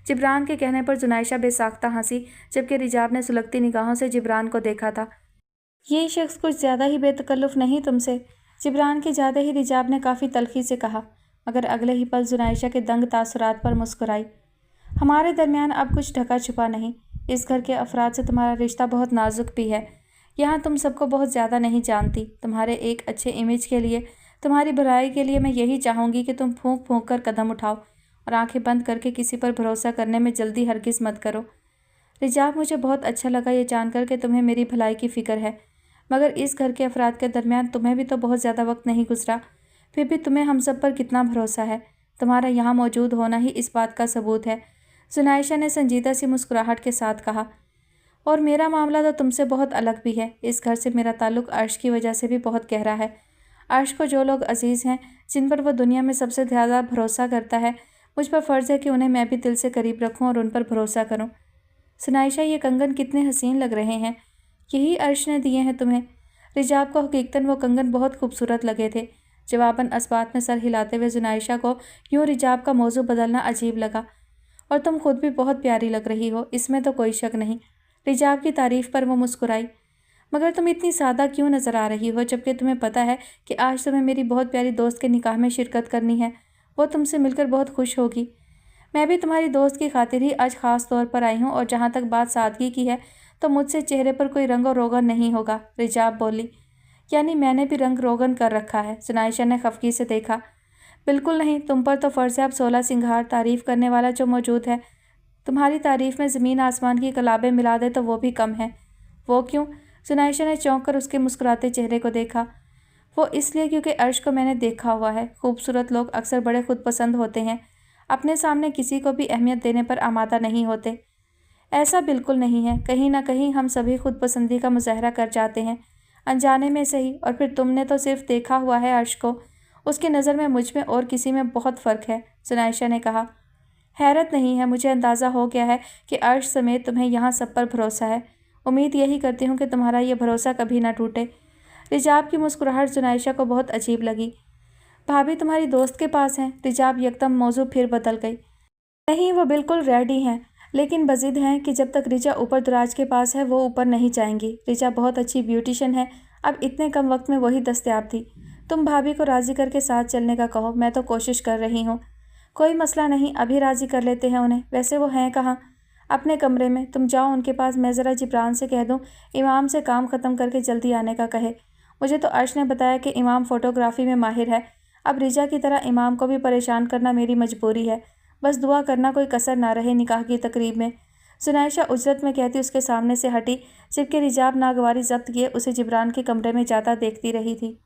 जिब्रान के कहने पर जुनाइशा बेसाख्ता हंसी, जबकि रिजाब ने सुलगती निगाहों से जिब्रान को देखा था। ये शख्स कुछ ज़्यादा ही बेतकल्लुफ़ नहीं तुमसे? जिब्रान के जाते ही रिजाब ने काफ़ी तल्खी से कहा, मगर अगले ही पल जुनाइशा के दंग तासुरात पर मुस्कुराई। हमारे दरमियान अब कुछ ढका छुपा नहीं। इस घर के अफराद से तुम्हारा रिश्ता बहुत नाजुक भी है। यहाँ तुम सबको बहुत ज़्यादा नहीं जानती। तुम्हारे एक अच्छे इमेज के लिए, तुम्हारी भलाई के लिए मैं यही चाहूँगी कि तुम फूंक फूंक कर कदम उठाओ और आंखें बंद करके किसी पर भरोसा करने में जल्दी हरगिज़ मत करो। रिजाब, मुझे बहुत अच्छा लगा ये जानकर कि तुम्हें मेरी भलाई की फ़िक्र है, मगर इस घर के अफराद के दरमियान तुम्हें भी तो बहुत ज़्यादा वक्त नहीं गुजरा, फिर भी तुम्हें हम सब पर कितना भरोसा है। तुम्हारा यहाँ मौजूद होना ही इस बात का सबूत है। जुनाइशा ने संजीदा सी मुस्कुराहट के साथ कहा, और मेरा मामला तो तुमसे बहुत अलग भी है। इस घर से मेरा ताल्लुक़ अर्श की वजह से भी बहुत गहरा है। अर्श को जो लोग अजीज़ हैं, जिन पर वो दुनिया में सबसे ज़्यादा भरोसा करता है, मुझ पर फ़र्ज़ है कि उन्हें मैं भी दिल से करीब रखूं और उन पर भरोसा करूं। जुनाइशा, ये कंगन कितने हसीन लग रहे हैं। यही अर्श ने दिए हैं तुम्हें? रिजाब को हकीकतन वो कंगन बहुत खूबसूरत लगे थे। जवाबन असबात में सर हिलाते हुए जुनाइशा को यूँ रिजाब का मौजू बदलना अजीब लगा। और तुम खुद भी बहुत प्यारी लग रही हो, इसमें तो कोई शक नहीं। रिजाब की तारीफ़ पर वो मुस्कुराई। मगर तुम इतनी सादा क्यों नज़र आ रही हो, जबकि तुम्हें पता है कि आज तुम्हें मेरी बहुत प्यारी दोस्त के निकाह में शिरकत करनी है। वो तुमसे मिलकर बहुत खुश होगी। मैं भी तुम्हारी दोस्त की खातिर ही आज ख़ास तौर पर आई हूँ, और जहाँ तक बात सादगी की है तो मुझसे चेहरे पर कोई रंग और रोगन नहीं होगा। रिजाब बोली। यानी मैंने भी रंग रोगन कर रखा है? जुनाइशा ने खफगी से देखा। बिल्कुल नहीं, तुम पर तो फ़र्ज़ है अब 16 सिंगार तारीफ़ करने वाला जो मौजूद है। तुम्हारी तारीफ़ में ज़मीन आसमान की कलाबें मिला दे तो वो भी कम है। वो क्यों? जुनाइशा ने चौंक कर उसके मुस्कुराते चेहरे को देखा। वो इसलिए क्योंकि अर्श को मैंने देखा हुआ है। खूबसूरत लोग अक्सर बड़े खुद पसंद होते हैं। अपने सामने किसी को भी अहमियत देने पर आमादा नहीं होते। ऐसा बिल्कुल नहीं है, कहीं ना कहीं हम सभी खुद पसंदी का मुजाहरा कर जाते हैं, अनजाने में सही। और फिर तुमने तो सिर्फ देखा हुआ है अर्श को, उसकी नज़र में मुझ में और किसी में बहुत फ़र्क है, जुनाइशा ने कहा। हैरत नहीं है, मुझे अंदाज़ा हो गया है कि अर्श समेत तुम्हें यहाँ सब पर भरोसा है। उम्मीद यही करती हूँ कि तुम्हारा ये भरोसा कभी ना टूटे। रिजाब की मुस्कुराहट जुनाइशा को बहुत अजीब लगी। भाभी तुम्हारी दोस्त के पास हैं? रिजाब यकदम मौजू फिर बदल गई। नहीं, वो बिल्कुल रेडी हैं, लेकिन बजिद हैं कि जब तक रिचा ऊपर दराज के पास है वो ऊपर नहीं जाएंगी। रिचा बहुत अच्छी ब्यूटिशियन है, अब इतने कम वक्त में वही दस्तयाब थी। तुम भाभी को राज़ी करके साथ चलने का कहो, मैं तो कोशिश कर रही हूँ। कोई मसला नहीं, अभी राज़ी कर लेते हैं उन्हें। वैसे वो हैं कहाँ? अपने कमरे में। तुम जाओ उनके पास, मैं ज़रा जिब्रान से कह दूँ इमाम से काम ख़त्म करके जल्दी आने का कहे। मुझे तो अर्श ने बताया कि इमाम फ़ोटोग्राफ़ी में माहिर है। अब रिचा की तरह इमाम को भी परेशान करना मेरी मजबूरी है। बस दुआ करना कोई कसर ना रहे निकाह की तकरीब में। जुनाइशा उजरत में कहती उसके सामने से हटी, जबकि रिजाब नागवारी जब्त किए उसे जिब्रान के कमरे में जाता देखती रही थी।